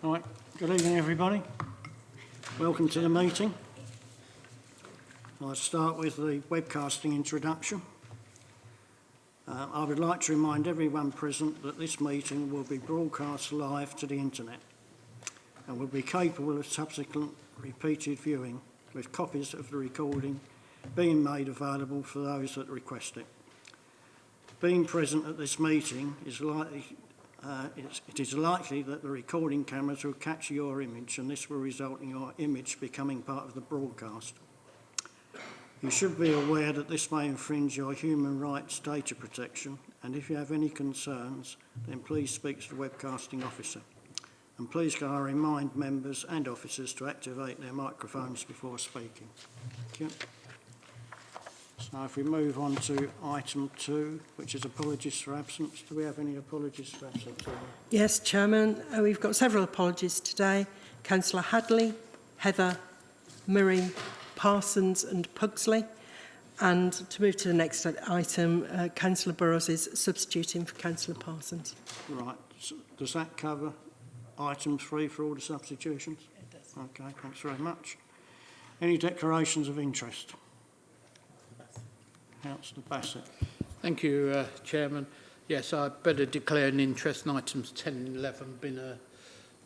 Right, good evening everybody. Welcome to the meeting. I'll start with the webcasting introduction. I would like to remind everyone present that this meeting will be broadcast live to the internet and will be capable of subsequent repeated viewing, with copies of the recording being made available for those that request it. Being present at this meeting is likely it is likely that the recording cameras will capture your image, and this will result in your image becoming part of the broadcast. You should be aware that this may infringe your human rights data protection, and if you have any concerns, then please speak to the webcasting officer. And please can I remind members and officers to activate their microphones before speaking. Thank you. So if we move on to item 2, which is apologies for absence. Do we have any apologies for absence? Yes, Chairman. We've got several apologies today. Councillor Hadley, Heather, Murray, Parsons and Pugsley. And to move to the next item, Councillor Burrows is substituting for Councillor Parsons. Right. So does that cover item 3 for all the substitutions? It does. Okay, thanks very much. Any declarations of interest? Councillor Bassett. Thank you, Chairman. Yes, I better declare an interest in items 10 and 11, being a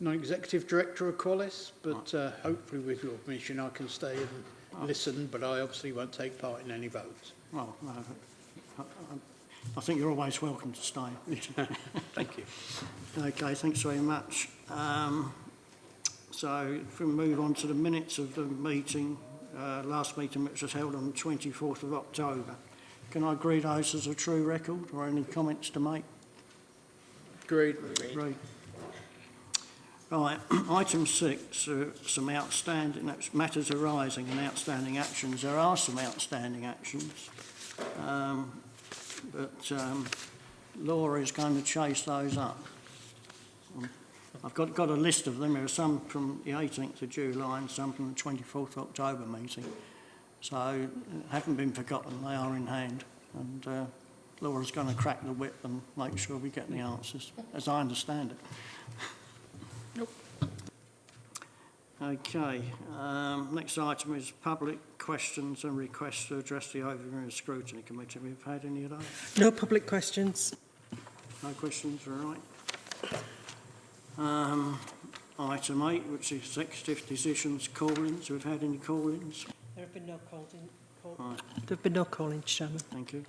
non-executive director of Qualis, but hopefully with your permission I can stay and listen, but I obviously won't take part in any votes. Well, no, I think you're always welcome to stay. Thank you. Okay, thanks very much. So if we move on to the minutes of the meeting, last meeting which was held on the 24th of October. Can I agree those as a true record, or any comments to make? Agreed. Agreed. Right, item 6, some outstanding matters arising and outstanding actions. There are some outstanding actions, but Laura is going to chase those up. I've got a list of them. There are some from the 18th of July and some from the 24th October meeting. So, haven't been forgotten, they are in hand. And Laura's going to crack the whip and make sure we get the answers, as I understand it. Nope. Okay, next item is public questions and requests to address the Overview and Scrutiny Committee. Have we had any of those? No public questions. No questions, all right. Item 8, which is executive decisions, call-ins. We've had any call-ins? There have been no call-ins. Right, There have been no call-ins, Chairman. thank you.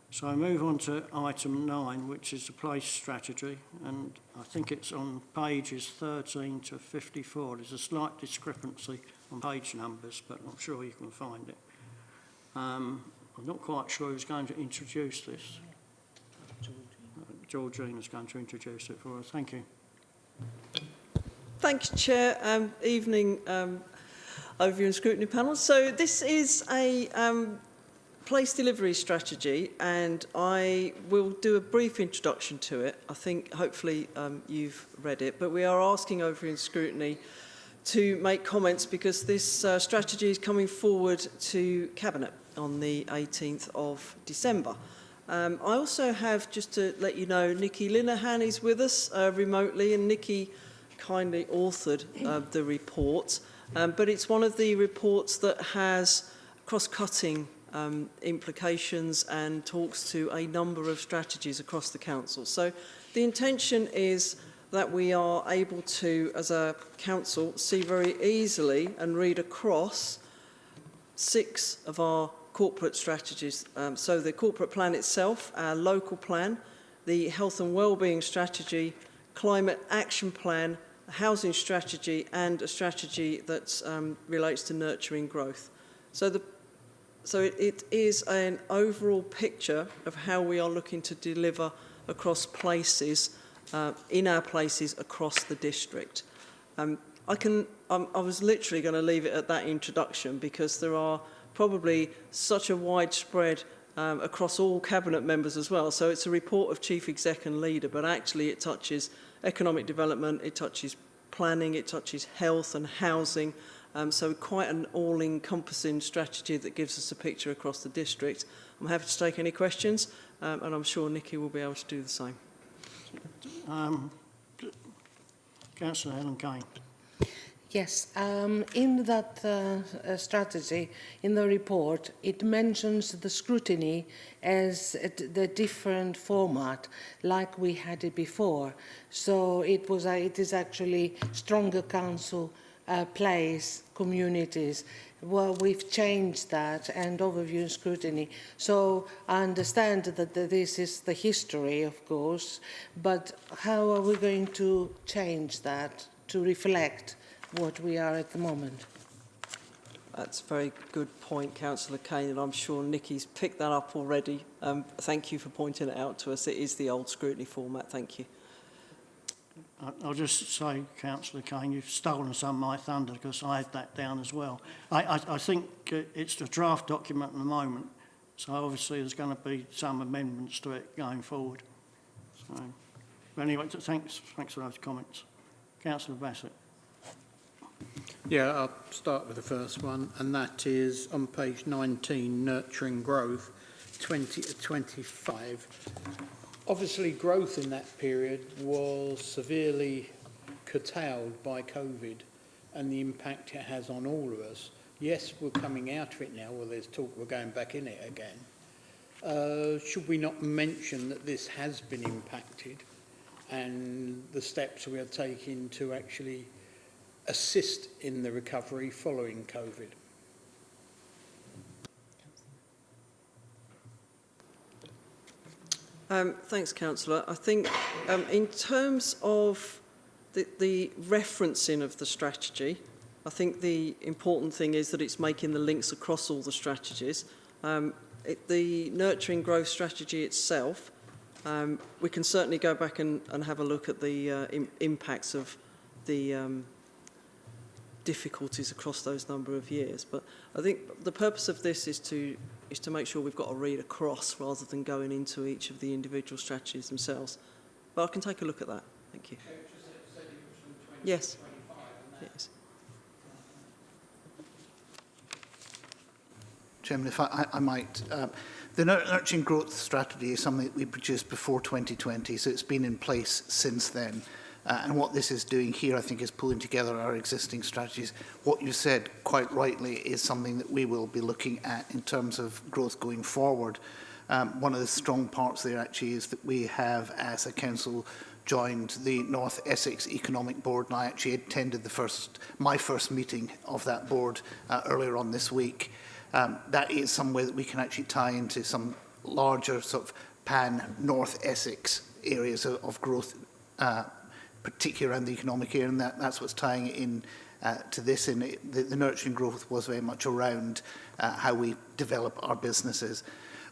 So I move on to item 9, which is the place strategy, and I think it's on pages 13 to 54. There's a slight discrepancy on page numbers, but I'm sure you can find it. I'm not quite sure who's going to introduce this. Georgina's going to introduce it for us. Thank you. Thank you, Chair. Evening, Overview and Scrutiny panel. So this is a place delivery strategy, and I will do a brief introduction to it. I think hopefully you've read it, but we are asking Overview and Scrutiny to make comments because this strategy is coming forward to Cabinet on the 18th of December. I also have, just to let you know, Nikki Linehan is with us remotely, and Nikki kindly authored the report, but it's one of the reports that has cross-cutting implications and talks to a number of strategies across the council. So the intention is that we are able to, as a council, see very easily and read across 6 of our corporate strategies. So the corporate plan itself, our local plan, the health and wellbeing strategy, climate action plan, a housing strategy, and a strategy that relates to nurturing growth. So it is an overall picture of how we are looking to deliver across places, in our places across the district. I was literally going to leave it at that introduction because there are probably such a widespread across all cabinet members as well. So it's a report of chief exec and leader, but actually it touches economic development, it touches planning, it touches health and housing. So quite an all-encompassing strategy that gives us a picture across the district. I'm happy to take any questions, and I'm sure Nikki will be able to do the same. Councillor Helen Kane. Yes, in that strategy, in the report, it mentions the scrutiny as the different format, like we had it before. So it is actually stronger council place, communities. Well, we've changed that and overview and scrutiny. So I understand that this is the history, of course, but how are we going to change that to reflect what we are at the moment? That's a very good point, Councillor Kane, and I'm sure Nikki's picked that up already. Thank you for pointing it out to us. It is the old scrutiny format. Thank you. I'll just say, Councillor Kane, you've stolen some of my thunder because I had that down as well. I think it's the draft document at the moment, so obviously there's going to be some amendments to it going forward. So, but anyway, thanks for those comments. Councillor Bassett. Yeah, I'll start with the first one, and that is on page 19, Nurturing Growth, 20 to 25. Obviously, growth in that period was severely curtailed by COVID and the impact it has on all of us. Yes, we're coming out of it now. Well, there's talk we're going back in it again. Should we not mention that this has been impacted and the steps we are taking to actually assist in the recovery following COVID? Thanks, Councillor. I think in terms of the referencing of the strategy, I think the important thing is that it's making the links across all the strategies. The Nurturing Growth strategy itself, we can certainly go back and have a look at the impacts of the difficulties across those number of years. But I think the purpose of this is to make sure we've got a read across rather than going into each of the individual strategies themselves. But I can take a look at that. Thank you. Yes. Yes. Chairman, if I might, the Nurturing Growth strategy is something that we produced before 2020, so it's been in place since then. And what this is doing here, I think, is pulling together our existing strategies. What you said, quite rightly, is something that we will be looking at in terms of growth going forward. One of the strong parts there, actually, is that we have, as a council, joined the North Essex Economic Board, and I actually attended my first meeting of that board earlier on this week. That is some way that we can actually tie into some larger sort of pan-North Essex areas of growth, particularly around the economic area, and that's what's tying it in to this. And the Nurturing Growth was very much around how we develop our businesses.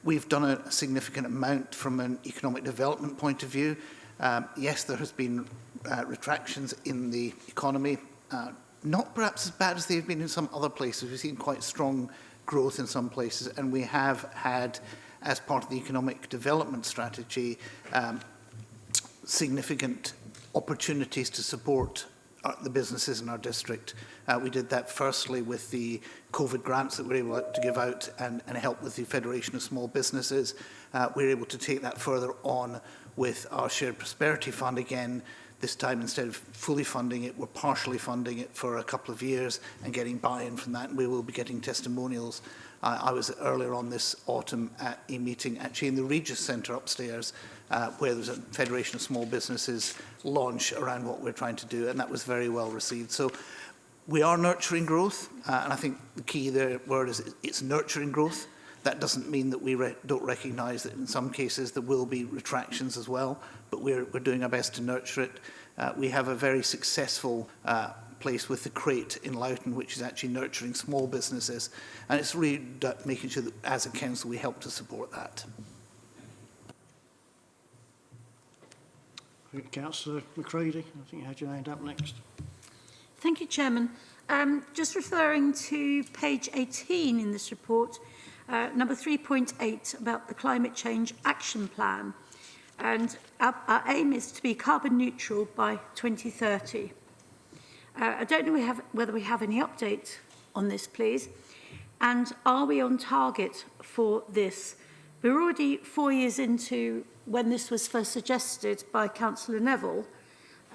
We've done a significant amount from an economic development point of view. Yes, there has been retractions in the economy, not perhaps as bad as they've been in some other places. We've seen quite strong growth in some places, and we have had, as part of the economic development strategy, significant opportunities to support the businesses in our district. We did that firstly with the COVID grants that we were able to give out and help with the Federation of Small Businesses. We were able to take that further on with our Shared Prosperity Fund again. This time, instead of fully funding it, we're partially funding it for a couple of years and getting buy-in from that, and we will be getting testimonials. I was earlier on this autumn at a meeting actually in the Regis Centre upstairs where there's a Federation of Small Businesses launch around what we're trying to do, and that was very well received. So we are nurturing growth, and I think the key word is it's nurturing growth. That doesn't mean that we don't recognise that in some cases there will be retractions as well, but we're doing our best to nurture it. We have a very successful place with the Crate in Loughton, which is actually nurturing small businesses, and it's really making sure that as a council we help to support that. Councillor McCready, I think you had your hand up next. Thank you, Chairman. Just referring to page 18 in this report, number 3.8 about the Climate Change Action Plan. And our aim is to be carbon neutral by 2030. I don't know whether we have any update on this, please. And are we on target for this? We're already 4 years into when this was first suggested by Councillor Neville.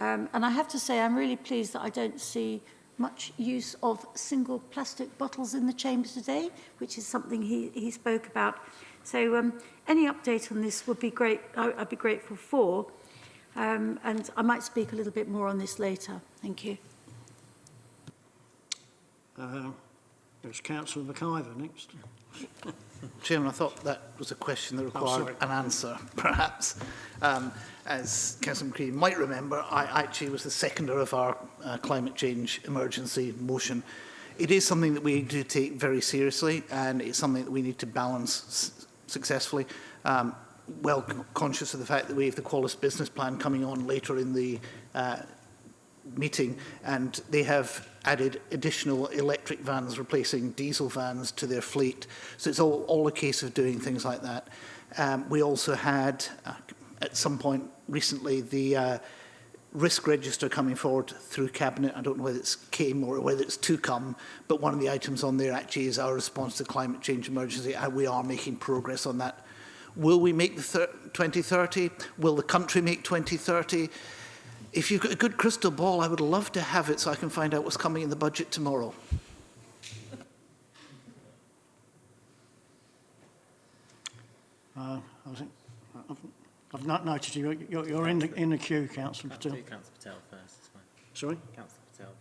And I have to say, I'm really pleased that I don't see much use of single plastic bottles in the chamber today, which is something he spoke about. So any update on this would be great. I'd be grateful for. And I might speak a little bit more on this later. Thank you. There's Councillor McIver next. Chairman, I thought that was a question that required an answer, perhaps. As Councillor McCready might remember, I actually was the seconder of our climate change emergency motion. It is something that we do take very seriously, and it's something that we need to balance successfully. Well conscious of the fact that we have the Qualis business plan coming on later in the meeting, and they have added additional electric vans replacing diesel vans to their fleet. So it's all a case of doing things like that. We also had, at some point recently, the risk register coming forward through Cabinet. I don't know whether it's came or whether it's to come, but one of the items on there actually is our response to climate change emergency, and we are making progress on that. Will we make the 2030? Will the country make 2030? If you've got a good crystal ball, I would love to have it so I can find out what's coming in the budget tomorrow. I've not noticed you. You're in the queue, Councillor Patel. Councillor Patel first. It's fine. Sorry? Councillor Patel.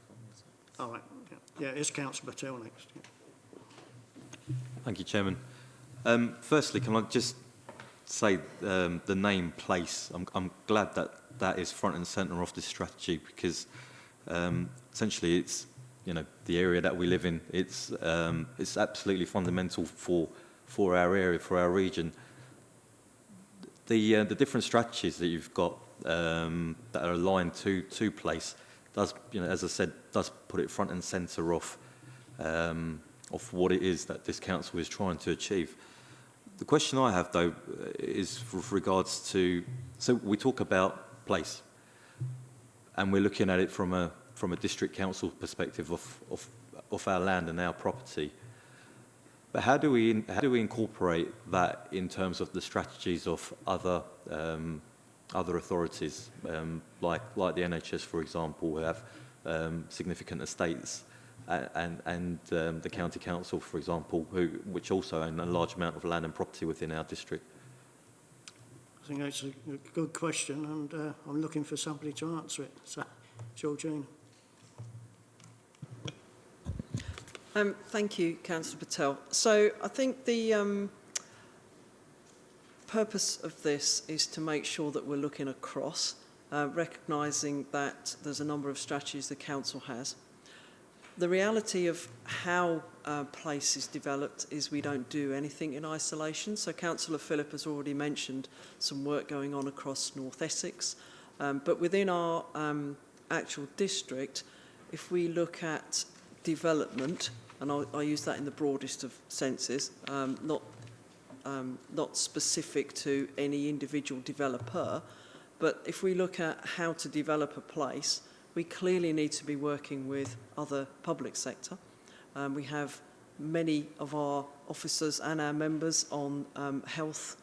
All right. Yeah, it's Councillor Patel next. Yeah. Thank you, Chairman. Firstly, can I just say the name place? I'm glad that that is front and centre of this strategy, because essentially it's, you know, the area that we live in. It's absolutely fundamental for our area, for our region. The different strategies that you've got that are aligned to place does, you know, as I said, does put it front and centre of what it is that this council is trying to achieve. The question I have, though, is with regards to, so we talk about place, and we're looking at it from a district council perspective of our land and our property. But how do we incorporate that in terms of the strategies of other authorities, like the NHS, for example, who have significant estates, and the county council, for example, which also own a large amount of land and property within our district? I think that's a good question, and I'm looking for somebody to answer it. So, Georgina. Thank you, Councillor Patel. So I think the purpose of this is to make sure that we're looking across, recognising that there's a number of strategies the council has. The reality of how place is developed is we don't do anything in isolation. So Councillor Phillip has already mentioned some work going on across North Essex. But within our actual district, if we look at development, and I use that in the broadest of senses, not specific to any individual developer, but if we look at how to develop a place, we clearly need to be working with other public sector. We have many of our officers and our members on health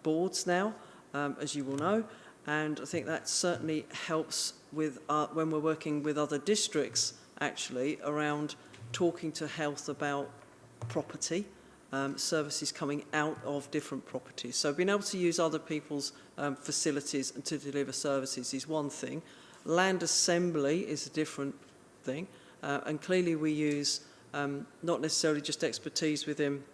boards now, as you will know, and I think that certainly helps with when we're working with other districts, actually, around talking to health about property, services coming out of different properties. So being able to use other people's facilities and to deliver services is one thing. Land assembly is a different thing, and clearly we use not necessarily just expertise within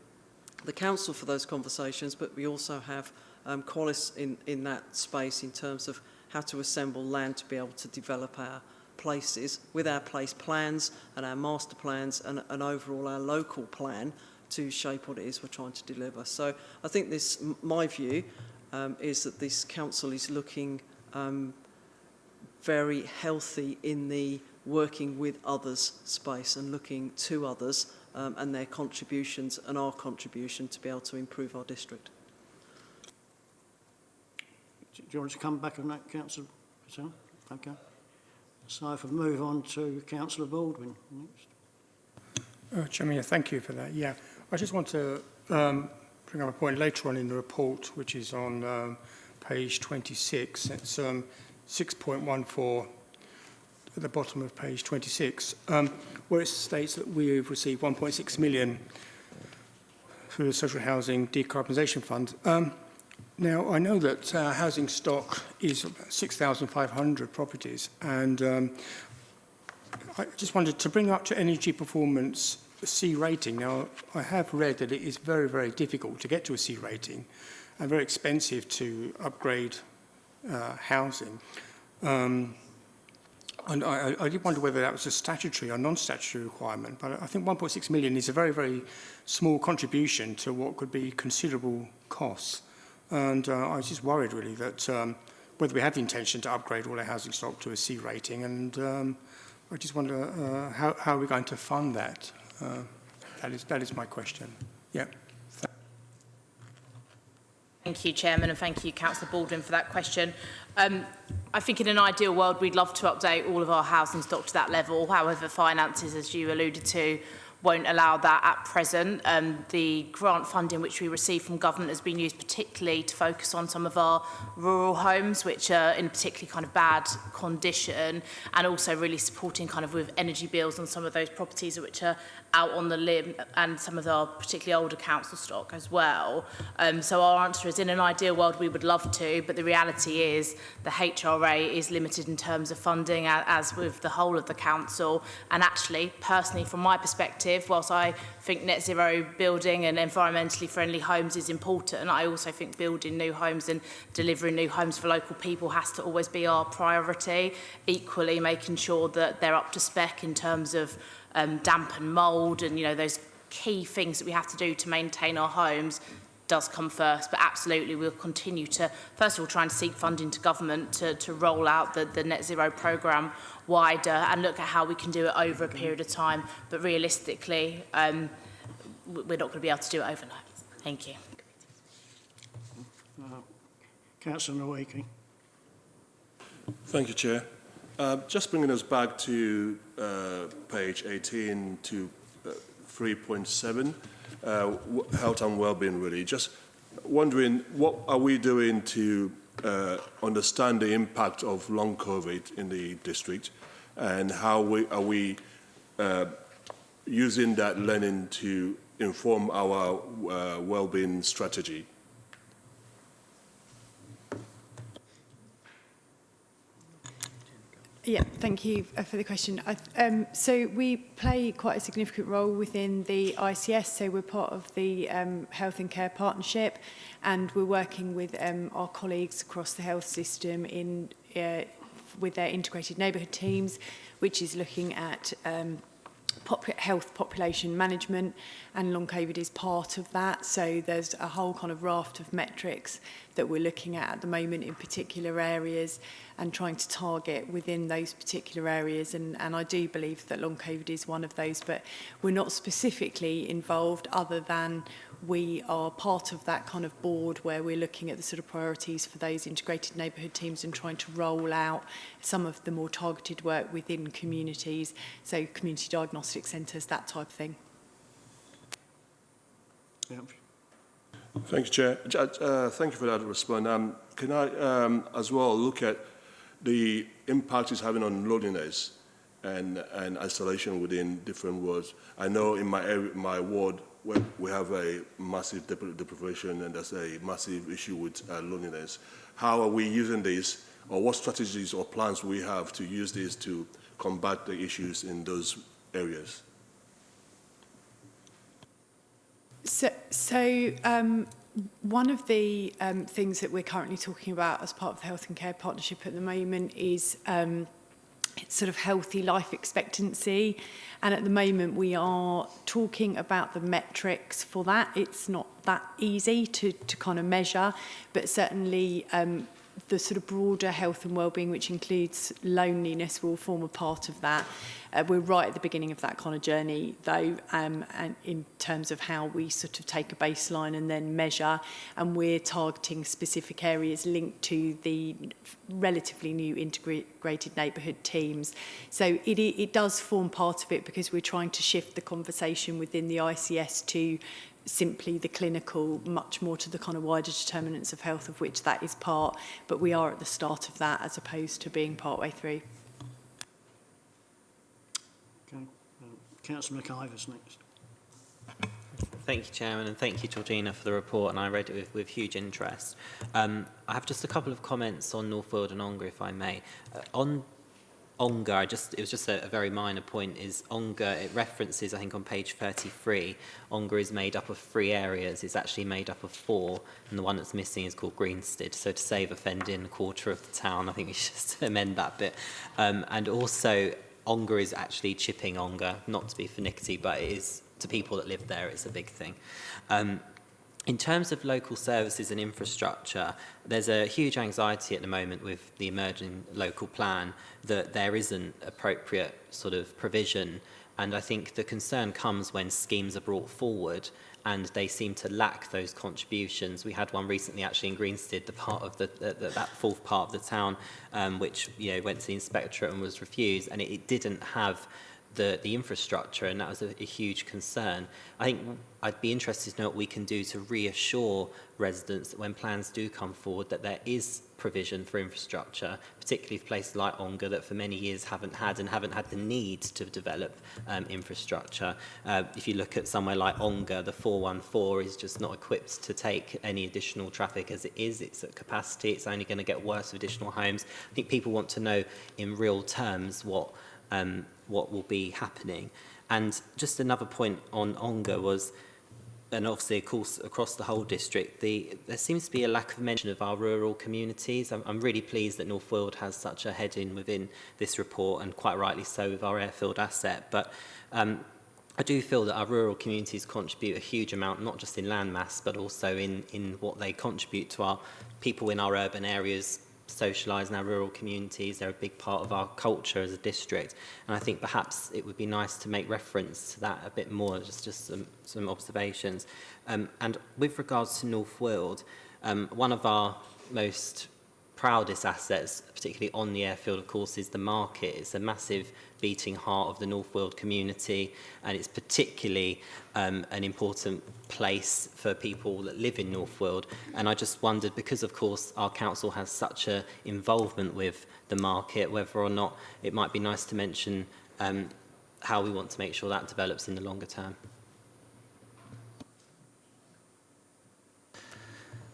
the council for those conversations, but we also have Qualis in that space in terms of how to assemble land to be able to develop our places with our place plans and our master plans and overall our local plan to shape what it is we're trying to deliver. So I think this, my view, is that this council is looking very healthy in the working with others space and looking to others and their contributions and our contribution to be able to improve our district. Do you want to come back on that, Councillor Patel? Okay. So if we move on to Councillor Baldwin next. Chairman, thank you for that. Yeah, I just want to bring up a point later on in the report, which is on page 26. It's 6.14 at the bottom of page 26, where it states that we've received 1.6 million through the Social Housing Decarbonisation Fund. Now, I know that housing stock is about 6,500 properties, and I just wanted to bring up to energy performance C rating. Now, I have read that it is very, very difficult to get to a C rating and very expensive to upgrade housing. And I did wonder whether that was a statutory or non-statutory requirement, but I think 1.6 million is a very, very small contribution to what could be considerable costs. And I was just worried, really, that whether we have the intention to upgrade all our housing stock to a C rating, and I just wonder how are we going to fund that? That is my question. Yeah. Thank you, Chairman, and thank you, Councillor Baldwin, for that question. I think in an ideal world, we'd love to update all of our housing stock to that level. However, finances, as you alluded to, won't allow that at present. The grant funding which we receive from government has been used particularly to focus on some of our rural homes, which are in particularly kind of bad condition, and also really supporting kind of with energy bills on some of those properties which are out on the limb, and some of our particularly older council stock as well. So our answer is, in an ideal world, we would love to, but the reality is the HRA is limited in terms of funding, as with the whole of the council. And actually, personally, from my perspective, whilst I think net zero building and environmentally friendly homes is important, I also think building new homes and delivering new homes for local people has to always be our priority. Equally, making sure that they're up to spec in terms of damp and mould and, you know, those key things that we have to do to maintain our homes does come first. But absolutely, we'll continue to, first of all, try and seek funding to government to roll out the net zero programme wider and look at how we can do it over a period of time. But realistically, we're not going to be able to do it overnight. Thank you. Councillor Nweke. Thank you, Chair. Just bringing us back to page 18 to 3.7, health and well-being, really. Just wondering, what are we doing to understand the impact of long COVID in the district, and how are we using that learning to inform our well-being strategy? Yeah, thank you for the question. So we play quite a significant role within the ICS, so we're part of the Health and Care Partnership, and we're working with our colleagues across the health system in with their integrated neighbourhood teams, which is looking at health population management, and long COVID is part of that. So there's a whole kind of raft of metrics that we're looking at the moment in particular areas and trying to target within those particular areas. And I do believe that long COVID is one of those, but we're not specifically involved other than we are part of that kind of board where we're looking at the sort of priorities for those integrated neighbourhood teams and trying to roll out some of the more targeted work within communities, so community diagnostic centres, that type of thing. Yeah. Thank you, Chair. Thank you for that response. Can I as well look at the impact it's having on loneliness and isolation within different wards? I know in my area, my ward, we have a massive deprivation, and there's a massive issue with loneliness. How are we using this, or what strategies or plans we have to use this to combat the issues in those areas? So one of the things that we're currently talking about as part of the Health and Care Partnership at the moment is sort of healthy life expectancy. And at the moment we are talking about the metrics for that. It's not that easy to kind of measure, but certainly the sort of broader health and wellbeing, which includes loneliness, will form a part of that. We're right at the beginning of that kind of journey, though, and in terms of how we sort of take a baseline and then measure, and we're targeting specific areas linked to the relatively new integrated neighbourhood teams. So it does form part of it, because we're trying to shift the conversation within the ICS to simply the clinical, much more to the kind of wider determinants of health, of which that is part, but we are at the start of that as opposed to being partway through. Okay. Councillor McIver's next. Thank you, Chairman, and thank you, Georgina, for the report, and I read it with huge interest. I have just a couple of comments on North Weald and Ongar, if I may. On Ongar, it was just a very minor point, is Ongar, it references, I think on page 33, Ongar is made up of 3 areas. It's actually made up of 4, and the one that's missing is called Greenstead. So to save offending a quarter of the town, I think we should just amend that bit. And also, Ongar is actually chipping Ongar, not to be finicky, but it is, to people that live there, it's a big thing. In terms of local services and infrastructure, there's a huge anxiety at the moment with the emerging local plan that there isn't appropriate sort of provision. And I think the concern comes when schemes are brought forward and they seem to lack those contributions. We had one recently actually in Greenstead, the part of that fourth part of the town, which went to the inspectorate and was refused, and it didn't have the infrastructure, and that was a huge concern. I think I'd be interested to know what we can do to reassure residents that when plans do come forward that there is provision for infrastructure, particularly for places like Ongar that for many years haven't had the need to develop infrastructure. If you look at somewhere like Ongar, the 414 is just not equipped to take any additional traffic as it is. It's at capacity. It's only going to get worse with additional homes. I think people want to know in real terms what will be happening. And just another point on Ongar was, and obviously, of course, across the whole district, there seems to be a lack of mention of our rural communities. I'm really pleased that North Weald has such a heading within this report, and quite rightly so with our airfield asset. But I do feel that our rural communities contribute a huge amount, not just in land mass, but also in what they contribute to our people in our urban areas, socialise in our rural communities. They're a big part of our culture as a district, and I think perhaps it would be nice to make reference to that a bit more, just some observations. And with regards to North Weald, one of our most proudest assets, particularly on the airfield, of course, is the market. It's a massive beating heart of the North Weald community, and it's particularly an important place for people that live in North Weald. And I just wondered, because of course our council has such an involvement with the market, whether or not it might be nice to mention how we want to make sure that develops in the longer term.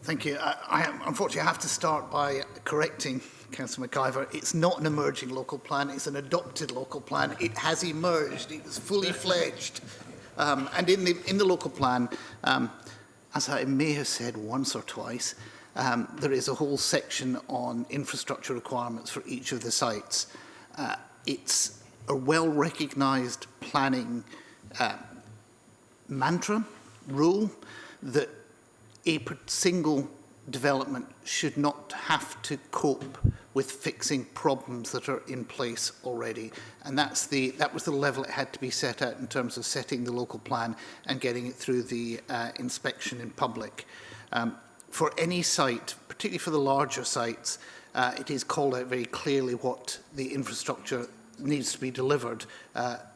Thank you. Unfortunately, I have to start by correcting Councillor McIver. It's not an emerging local plan, it's an adopted local plan. It has emerged, it was fully fledged. And in the local plan, as I may have said once or twice, there is a whole section on infrastructure requirements for each of the sites. It's a well-recognised planning mantra, rule, that a single development should not have to cope with fixing problems that are in place already. And that was the level it had to be set at in terms of setting the local plan and getting it through the inspection in public. For any site, particularly for the larger sites, it is called out very clearly what the infrastructure needs to be delivered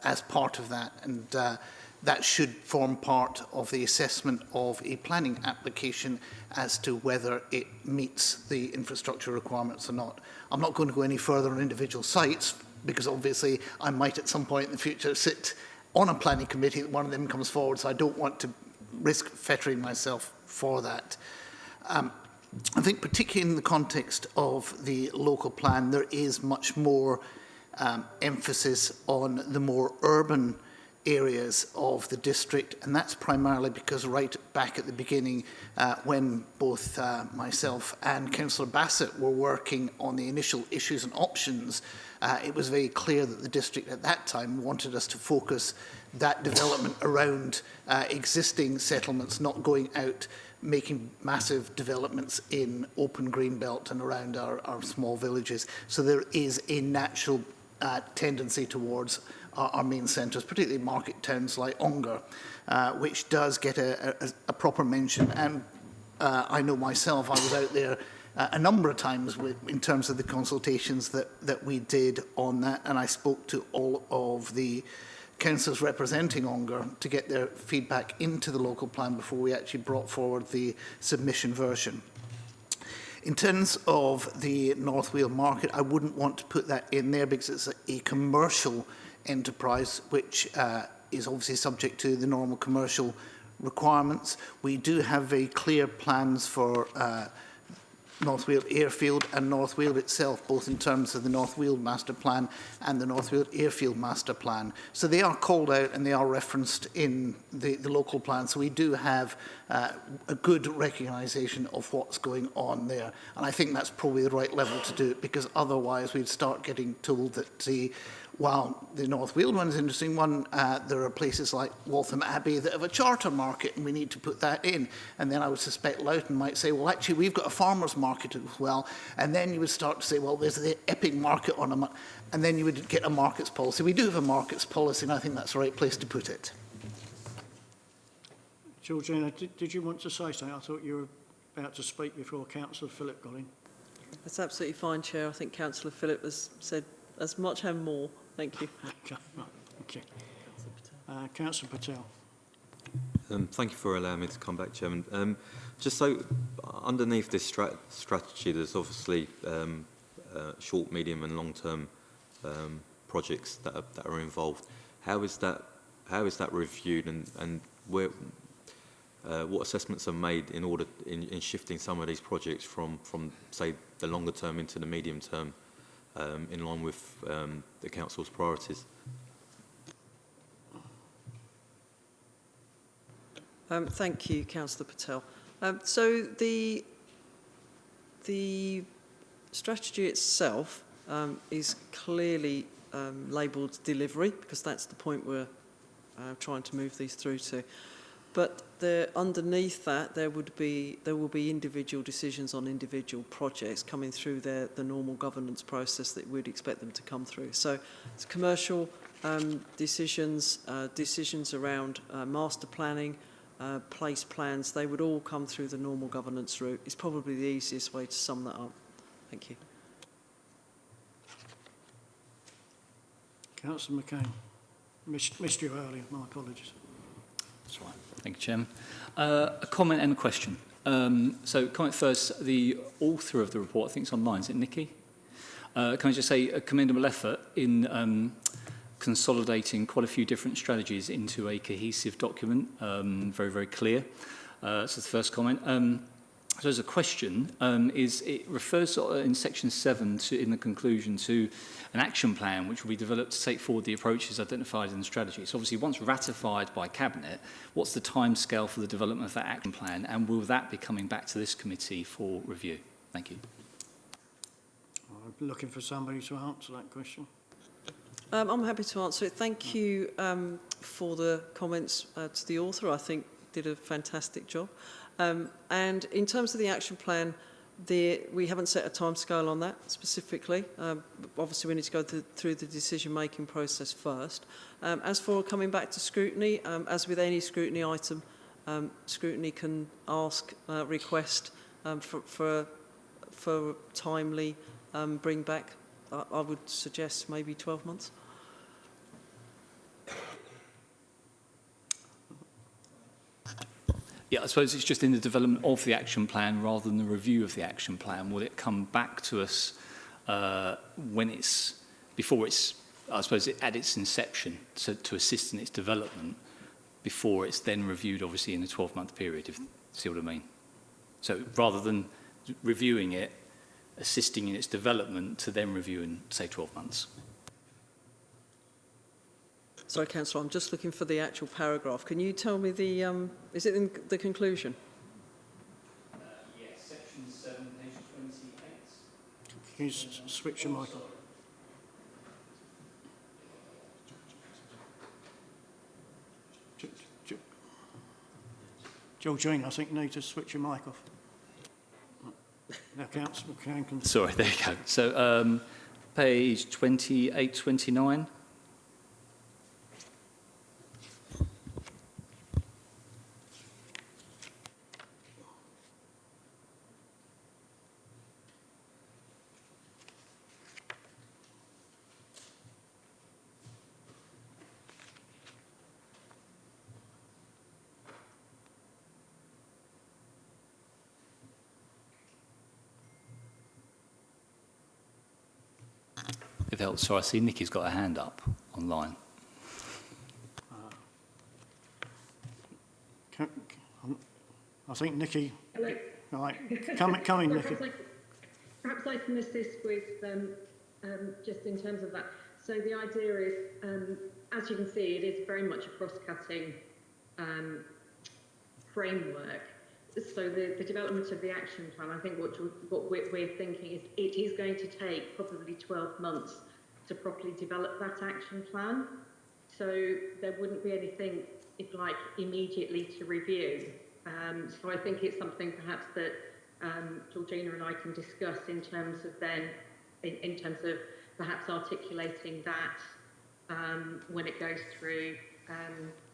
as part of that. And that should form part of the assessment of a planning application as to whether it meets the infrastructure requirements or not. I'm not going to go any further on individual sites, because obviously I might at some point in the future sit on a planning committee that one of them comes forward, so I don't want to risk fettering myself for that. I think particularly in the context of the local plan, there is much more emphasis on the more urban areas of the district, and that's primarily because right back at the beginning, when both myself and Councillor Bassett were working on the initial issues and options, it was very clear that the district at that time wanted us to focus that development around existing settlements, not going out making massive developments in open green belt and around our small villages. So there is a natural tendency towards our main centres, particularly market towns like Ongar, which does get a proper mention. And I know myself, I was out there a number of times in terms of the consultations that we did on that, and I spoke to all of the councillors representing Ongar to get their feedback into the local plan before we actually brought forward the submission version. In terms of the North Wales market, I wouldn't want to put that in there because it's a commercial enterprise, which is obviously subject to the normal commercial requirements. We do have very clear plans for North Wales Airfield and North Wales itself, both in terms of the North Wales Master Plan and the North Wales Airfield Master Plan. So they are called out and they are referenced in the local plan. So we do have a good recognition of what's going on there. And I think that's probably the right level to do it, because otherwise we'd start getting told that while the North Wales one is an interesting one, there are places like Waltham Abbey that have a charter market and we need to put that in. And then I would suspect Loughton might say, well, actually, we've got a farmer's market as well. And then you would start to say, well, there's the Epping market on a... And then you would get a markets policy. We do have a markets policy, and I think that's the right place to put it. Georgina, did you want to say something? I thought you were about to speak before Councillor Phillip got in. That's absolutely fine, Chair. I think Councillor Phillip has said as much and more. Thank you. Okay, right, okay. Councillor Patel. Thank you for allowing me to come back, Chairman. Just so, underneath this strategy, there's obviously short, medium and long-term projects that are involved. How is that reviewed, and where, what assessments are made in order in shifting some of these projects from say the longer term into the medium term, in line with the council's priorities? Thank you, Councillor Patel. So the strategy itself is clearly labelled delivery, because that's the point we're trying to move these through to. But underneath that, there will be individual decisions on individual projects coming through the normal governance process that we'd expect them to come through. So it's commercial decisions, decisions around master planning, place plans. They would all come through the normal governance route. It's probably the easiest way to sum that up. Thank you. Councillor McCain. Missed you earlier, my apologies. That's right. Thank you, Chairman. A comment and a question. So comment first, the author of the report, I think it's online, is it Nikki? Can I just say a commendable effort in consolidating quite a few different strategies into a cohesive document, very, very clear. So the first comment. So as a question, it refers in section 7 in the conclusion to an action plan which will be developed to take forward the approaches identified in the strategy. So obviously once ratified by Cabinet, what's the timescale for the development of that action plan, and will that be coming back to this committee for review? Thank you. I'm looking for somebody to answer that question. I'm happy to answer it. Thank you for the comments to the author. I think did a fantastic job. And in terms of the action plan, we haven't set a timescale on that specifically. Obviously, we need to go through the decision-making process first. As for coming back to scrutiny, as with any scrutiny item, scrutiny can request for timely bring back. I would suggest maybe 12 months. Yeah, I suppose it's just in the development of the action plan rather than the review of the action plan. Will it come back to us before it's, I suppose, at its inception to assist in its development, before it's then reviewed, obviously, in a 12-month period, if you see what I mean? So rather than reviewing it, assisting in its development to then review in, say, 12 months. Sorry, Councillor, I'm just looking for the actual paragraph. Can you tell me the, is it in the conclusion? Yes, section 7, page 28. Can you switch your mic on? Georgina, I think you need to switch your mic off. Now, Councillor McCann can... Sorry, there you go. So, page 28, 29. If it helps, so I see Nikki's got a hand up online. I think Nikki. Hello. Right, come in, Nikki. Perhaps I can assist with just in terms of that. So the idea is, as you can see, it is very much a cross-cutting framework. So the development of the action plan, I think what we're thinking is it is going to take probably 12 months to properly develop that action plan. So there wouldn't be anything, if you like, immediately to review. So I think it's something perhaps that Georgina and I can discuss in terms of then, in terms of perhaps articulating that when it goes through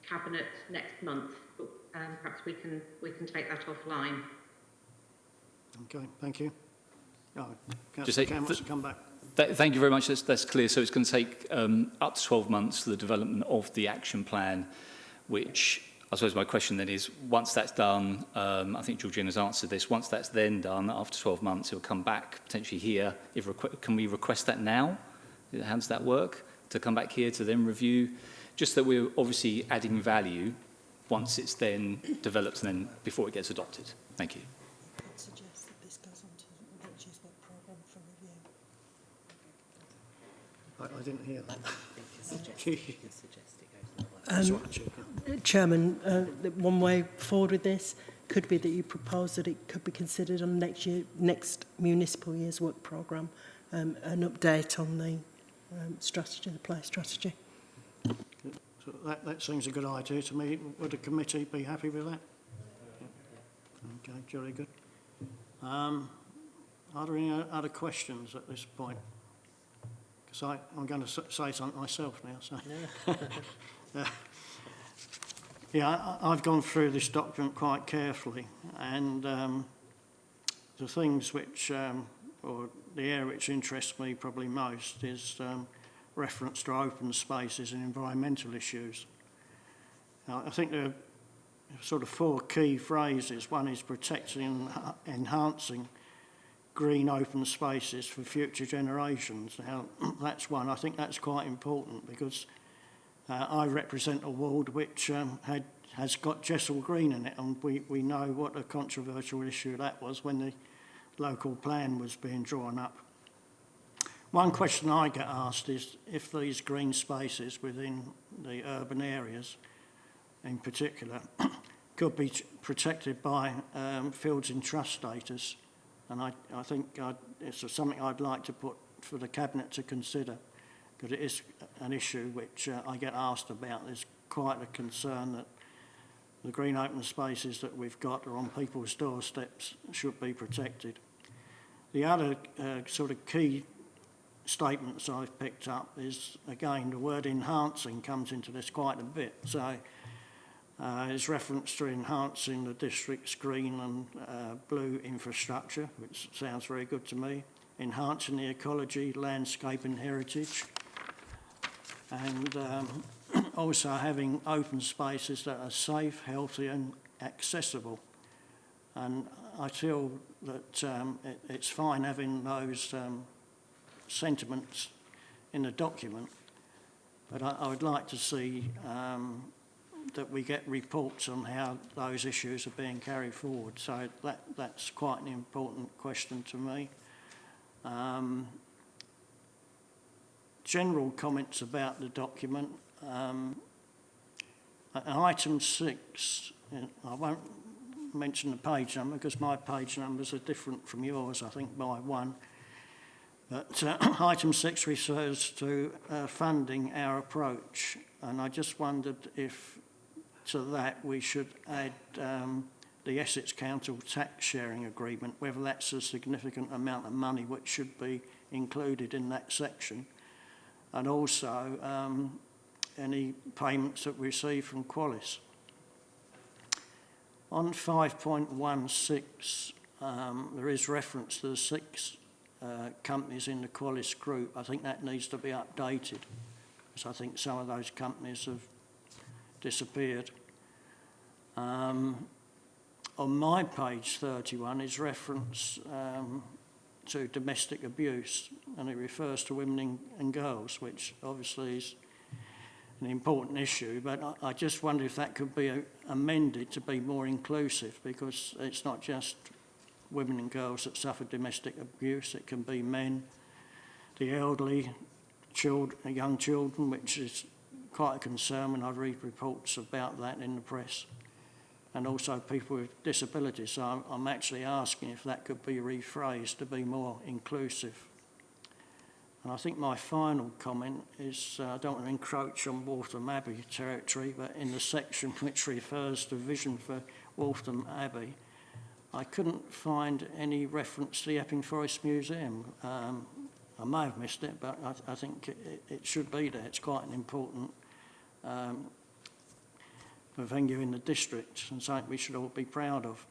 Cabinet next month. But perhaps we can take that offline. Okay, thank you. Oh, Just say, wants to come back. Thank you very much. That's clear. So it's going to take up to 12 months for the development of the action plan, which I suppose my question then is, once that's done, I think Georgina's answered this, once that's then done, after 12 months, it'll come back potentially here. Can we request that now? How does that work? To come back here to then review? Just that we're obviously adding value once it's then developed and then before it gets adopted. Thank you. I'd suggest that this goes on to next year's work programme for review. I didn't hear that. Chairman, one way forward with this could be that you propose that it could be considered on next municipal year's work programme, an update on the strategy, the play strategy. So that seems a good idea to me. Would the committee be happy with that? Okay, jolly good. Are there any other questions at this point? Because I'm going to say something myself now. So. Yeah, I've gone through this document quite carefully, and the things which, or the area which interests me probably most is reference to open spaces and environmental issues. Now, I think there are sort of four key phrases. One is protecting and enhancing green open spaces for future generations. Now, that's one. I think that's quite important because I represent a ward which has got Jessel Green in it, and we know what a controversial issue that was when the local plan was being drawn up. One question I get asked is if these green spaces within the urban areas in particular could be protected by fields in trust status, and I think it's something I'd like to put for the Cabinet to consider, because it is an issue which I get asked about. There's quite a concern that the green open spaces that we've got are on people's doorsteps should be protected. The other sort of key statements I've picked up is, again, the word enhancing comes into this quite a bit. So it's reference to enhancing the district's green and blue infrastructure, which sounds very good to me, enhancing the ecology, landscape and heritage, and also having open spaces that are safe, healthy and accessible. And I feel that it's fine having those sentiments in the document, but I would like to see that we get reports on how those issues are being carried forward. So that's quite an important question to me. General comments about the document. Item 6, I won't mention the page number because my page numbers are different from yours, I think, by one. But item 6 refers to funding our approach, and I just wondered if to that we should add the Essex Council tax sharing agreement, whether that's a significant amount of money which should be included in that section, and also any payments that we receive from Qualis. On 5.16, there is reference to the 6 companies in the Qualis group. I think that needs to be updated, because I think some of those companies have disappeared. On my page 31 is reference to domestic abuse, and it refers to women and girls, which obviously is an important issue, but I just wonder if that could be amended to be more inclusive, because it's not just women and girls that suffer domestic abuse, it can be men, the elderly, children, young children, which is quite a concern when I read reports about that in the press, and also people with disabilities. So I'm actually asking if that could be rephrased to be more inclusive. And I think my final comment is, I don't want to encroach on Waltham Abbey territory, but in the section which refers to vision for Waltham Abbey, I couldn't find any reference to the Epping Forest Museum. I may have missed it, but I think it should be there. It's quite an important venue in the district, and something we should all be proud of.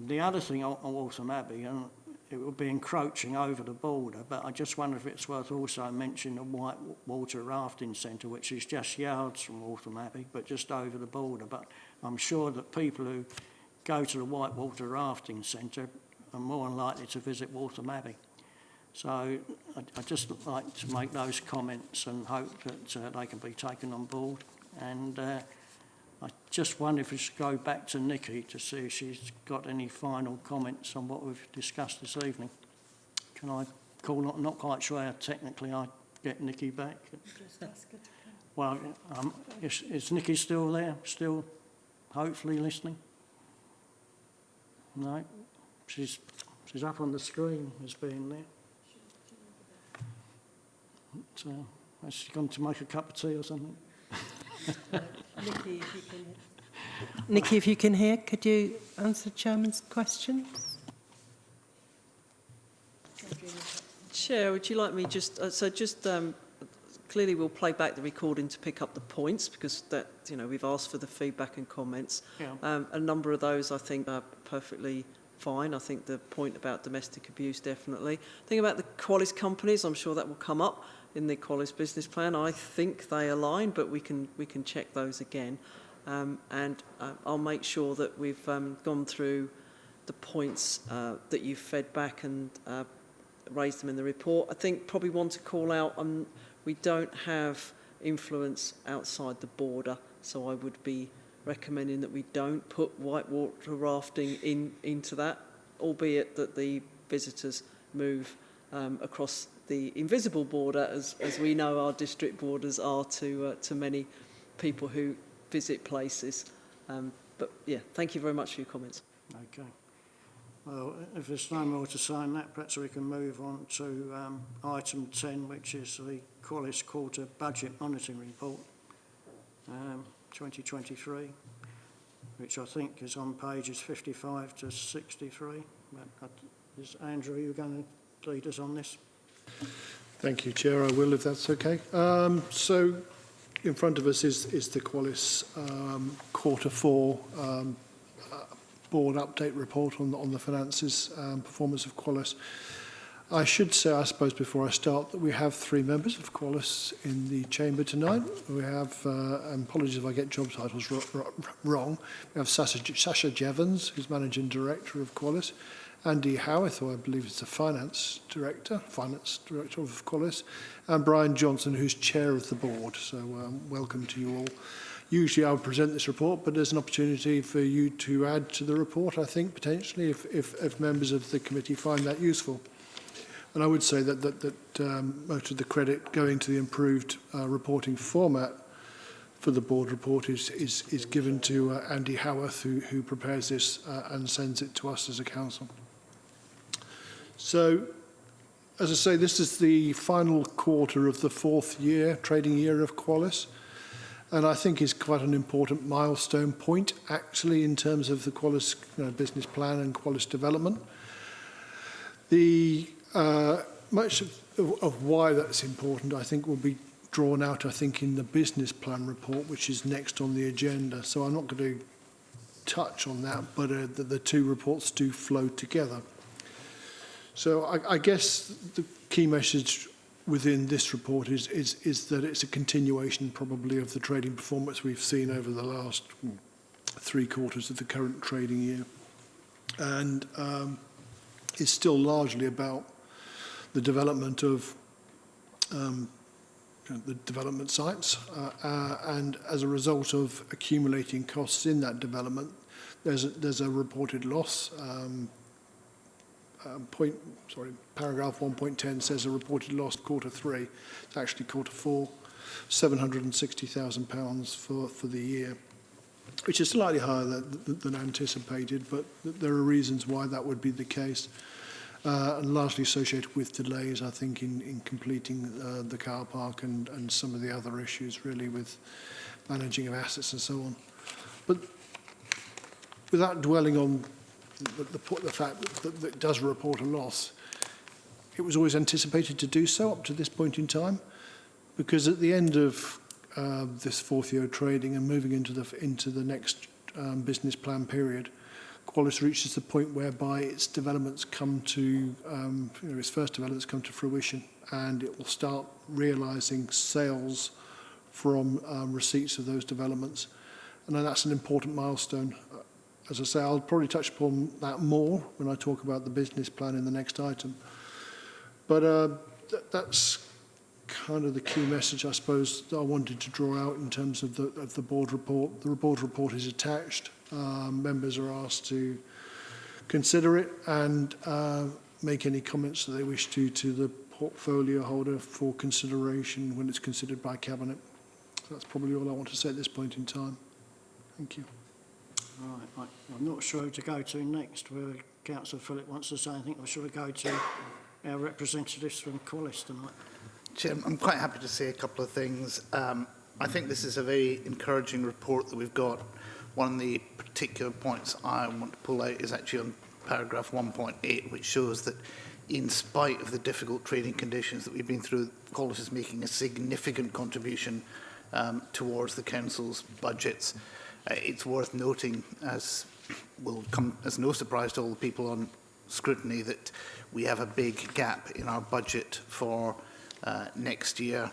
The other thing on Waltham Abbey, and it will be encroaching over the border, but I just wonder if it's worth also mentioning the Whitewater Rafting Centre, which is just yards from Waltham Abbey, but just over the border. But I'm sure that people who go to the Whitewater Rafting Centre are more than likely to visit Waltham Abbey. So I'd just like to make those comments and hope that they can be taken on board. And I just wonder if we should go back to Nikki to see if she's got any final comments on what we've discussed this evening. Can I call? Not quite sure how technically I get Nikki back. Just ask her to come. Well, is Nikki still there? Still hopefully listening? No? She's up on the screen as being there. So, has she gone to make a cup of tea or something? Nikki, if you can hear, could you answer Chairman's questions? Chair, would you like me just clearly we'll play back the recording to pick up the points, because that, you know, we've asked for the feedback and comments. Yeah. A number of those I think are perfectly fine. I think the point about domestic abuse, definitely. The thing about the Qualis companies, I'm sure that will come up in the Qualis business plan. I think they align, but we can check those again. And I'll make sure that we've gone through the points that you've fed back and raised them in the report. I think probably want to call out, we don't have influence outside the border, so I would be recommending that we don't put whitewater rafting into that, albeit that the visitors move across the invisible border, as we know our district borders are to many people who visit places. But yeah, thank you very much for your comments. Okay. Well, if there's no more to say on that, perhaps we can move on to item 10, which is the Qualis Quarter Budget Monitoring Report 2023, which I think is on pages 55 to 63. But is Andrew, you're going to lead us on this? Thank you, Chair. I will, if that's okay. So in front of us is the Qualis Q4 board update report on the finances performance of Qualis. I should say, I suppose, before I start, that we have 3 members of Qualis in the chamber tonight. We have, and apologies if I get job titles wrong, we have Sasha Jevons, who's Managing Director of Qualis, Andy Howarth, who I believe is the Finance Director of Qualis, and Brian Johnson, who's Chair of the Board. So welcome to you all. Usually I would present this report, but there's an opportunity for you to add to the report, I think, potentially, if members of the committee find that useful. And I would say that most of the credit going to the improved reporting format for the board report is given to Andy Howarth, who prepares this and sends it to us as a council. So, as I say, this is the final quarter of the 4th trading year of Qualis, and I think is quite an important milestone point, actually, in terms of the Qualis business plan and Qualis development. The much of why that's important, I think, will be drawn out, I think, in the business plan report, which is next on the agenda. So I'm not going to touch on that, but the 2 reports do flow together. So I guess the key message within this report is that it's a continuation, probably, of the trading performance we've seen over the last 3 quarters of the current trading year. And is still largely about the development of the development sites, and as a result of accumulating costs in that development, there's a reported loss. Paragraph 1.10 says a reported loss Q3. It's actually Q4, £760,000 for the year, which is slightly higher than anticipated, but there are reasons why that would be the case. And largely associated with delays, I think, in completing the car park and some of the other issues, really, with managing of assets and so on. But without dwelling on the fact that it does report a loss, it was always anticipated to do so up to this point in time, because at the end of this fourth year of trading and moving into the next business plan period, Qualis reaches the point whereby its developments come to, its first developments come to fruition, and it will start realising sales from receipts of those developments. And then that's an important milestone. As I say, I'll probably touch upon that more when I talk about the business plan in the next item. But that's kind of the key message, I suppose, that I wanted to draw out in terms of the board report. The board report is attached. Members are asked to consider it and make any comments that they wish to the portfolio holder for consideration when it's considered by Cabinet. So that's probably all I want to say at this point in time. Thank you. All right, I'm not sure who to go to next. Whether Councillor Phillip wants to say anything, or should we go to our representatives from Qualis tonight? Chair, I'm quite happy to say a couple of things. I think this is a very encouraging report that we've got. One of the particular points I want to pull out is actually on paragraph 1.8, which shows that in spite of the difficult trading conditions that we've been through, Qualis is making a significant contribution towards the Council's budgets. It's worth noting, as will come as no surprise to all the people on scrutiny, that we have a big gap in our budget for next year.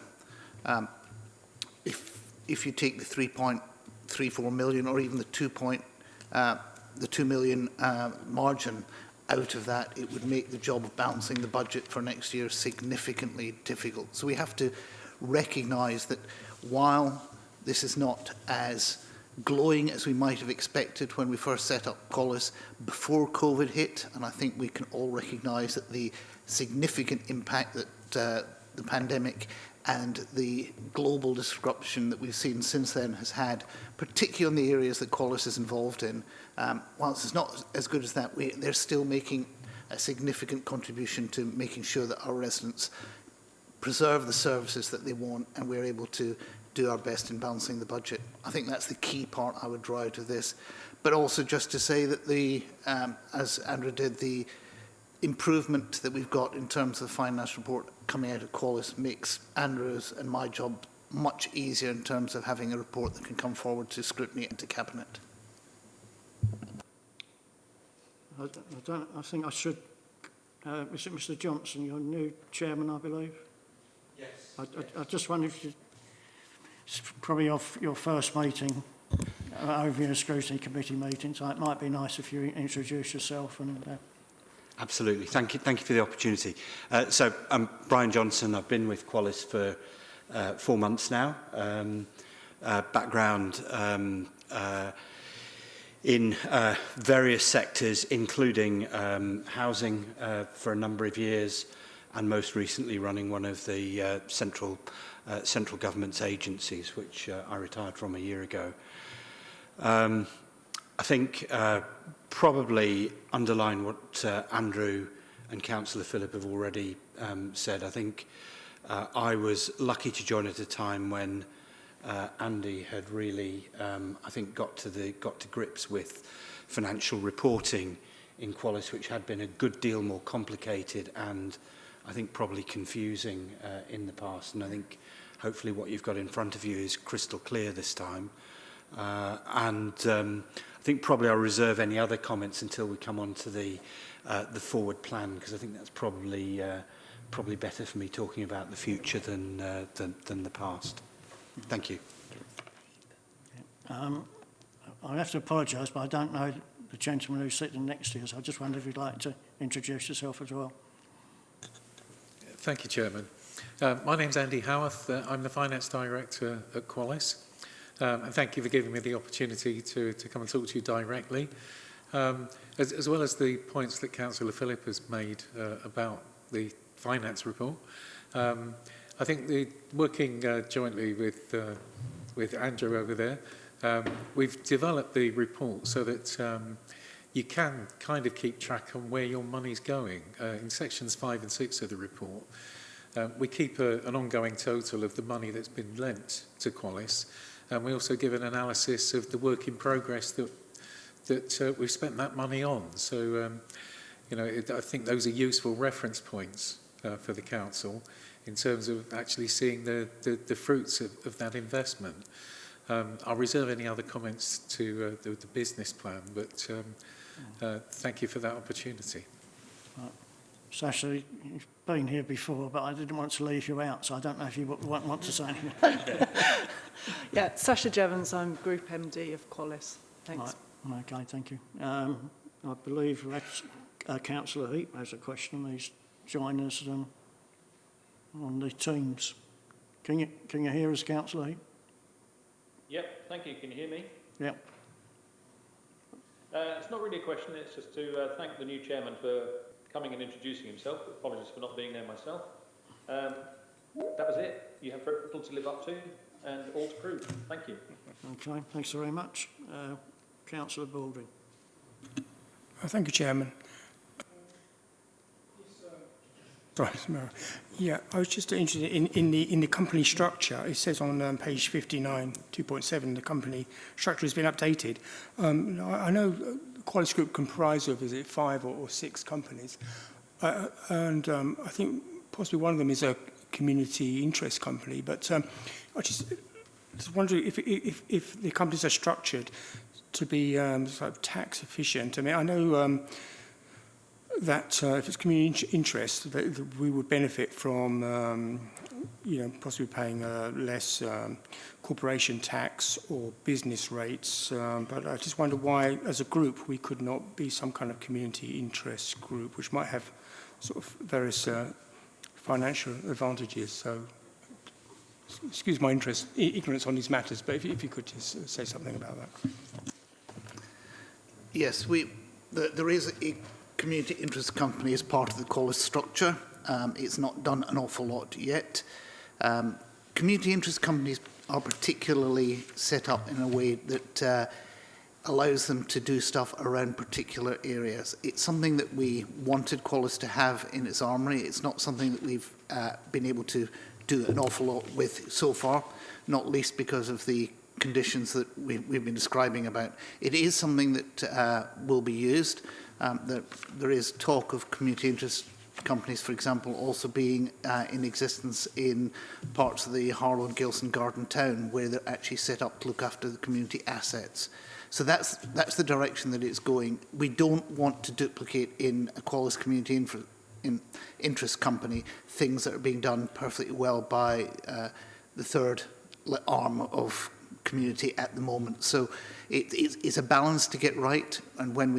If you take the 3.34 million or even the 2 million margin out of that, it would make the job of balancing the budget for next year significantly difficult. So we have to recognise that while this is not as glowing as we might have expected when we first set up Qualis before COVID hit, and I think we can all recognise that the significant impact that the pandemic and the global disruption that we've seen since then has had, particularly in the areas that Qualis is involved in. Whilst it's not as good as that, they're still making a significant contribution to making sure that our residents preserve the services that they want, and we're able to do our best in balancing the budget. I think that's the key part I would draw out of this. But also just to say that as Andrew did, the improvement that we've got in terms of the finance report coming out of Qualis makes Andrew's and my job much easier in terms of having a report that can come forward to scrutiny and to Cabinet. I think I should, is it Mr Johnson, your new chairman, I believe? Yes. I just wondered if it's probably off your first meeting over your scrutiny committee meeting, so it might be nice if you introduce yourself and Absolutely. Thank you for the opportunity. So I'm Brian Johnson. I've been with Qualis for 4 months now. Background in various sectors, including housing for a number of years, and most recently running one of the central government's agencies, which I retired from a year ago. I think probably underline what Andrew and Councillor Phillip have already said. I think I was lucky to join at a time when Andy had really, I think, got to grips with financial reporting in Qualis, which had been a good deal more complicated and I think probably confusing in the past. And I think hopefully what you've got in front of you is crystal clear this time. I think probably I'll reserve any other comments until we come on to the forward plan, because I think that's probably better for me talking about the future than the past. Thank you. I have to apologise, but I don't know the gentleman who's sitting next to you. So I just wondered if you'd like to introduce yourself as well. Thank you, Chairman. My name's Andy Howarth. I'm the Finance Director at Qualis. And thank you for giving me the opportunity to come and talk to you directly. As well as the points that Councillor Phillip has made about the finance report, I think working jointly with Andrew over there, we've developed the report so that you can kind of keep track on where your money's going. In sections 5 and 6 of the report, we keep an ongoing total of the money that's been lent to Qualis, and we also give an analysis of the work in progress that we've spent that money on. So, I think those are useful reference points for the council in terms of actually seeing the fruits of that investment. I'll reserve any other comments to the business plan, but thank you for that opportunity. Right. Sasha, you've been here before, but I didn't want to leave you out, so I don't know if you want to say anything. Yeah, Sasha Jevons, I'm Group MD of Qualis. Thanks. Right. Okay, thank you. I believe Councillor Heap has a question. He's joined us on the Teams. Can you hear us, Councillor Heap? Yep, thank you. Can you hear me? Yep. It's not really a question, it's just to thank the new chairman for coming and introducing himself. Apologies for not being there myself. That was it. You have very little to live up to and all to prove. Thank you. Okay, thanks very much. Councillor Baldwin. Thank you, Chairman. Sorry, yeah, I was just interested in the company structure. It says on page 59, 2.7, the company structure has been updated. I know Qualis Group comprises of, is it 5 or 6 companies? And I think possibly one of them is a community interest company, but I just wondering if the companies are structured to be sort of tax efficient. I mean, I know that if it's community interest, that we would benefit from, possibly paying less corporation tax or business rates. But I just wonder why, as a group, we could not be some kind of community interest group, which might have sort of various financial advantages. So, excuse my ignorance on these matters, but if you could just say something about that. Yes, there is a community interest company as part of the Qualis structure. It's not done an awful lot yet. Community interest companies are particularly set up in a way that allows them to do stuff around particular areas. It's something that we wanted Qualis to have in its armoury. It's not something that we've been able to do an awful lot with so far, not least because of the conditions that we've been describing about. It is something that will be used. There is talk of community interest companies, for example, also being in existence in parts of the Harlow and Gilson Garden Town, where they're actually set up to look after the community assets. So that's the direction that it's going. We don't want to duplicate in a Qualis community interest company things that are being done perfectly well by the third arm of community at the moment. So it's a balance to get right, and when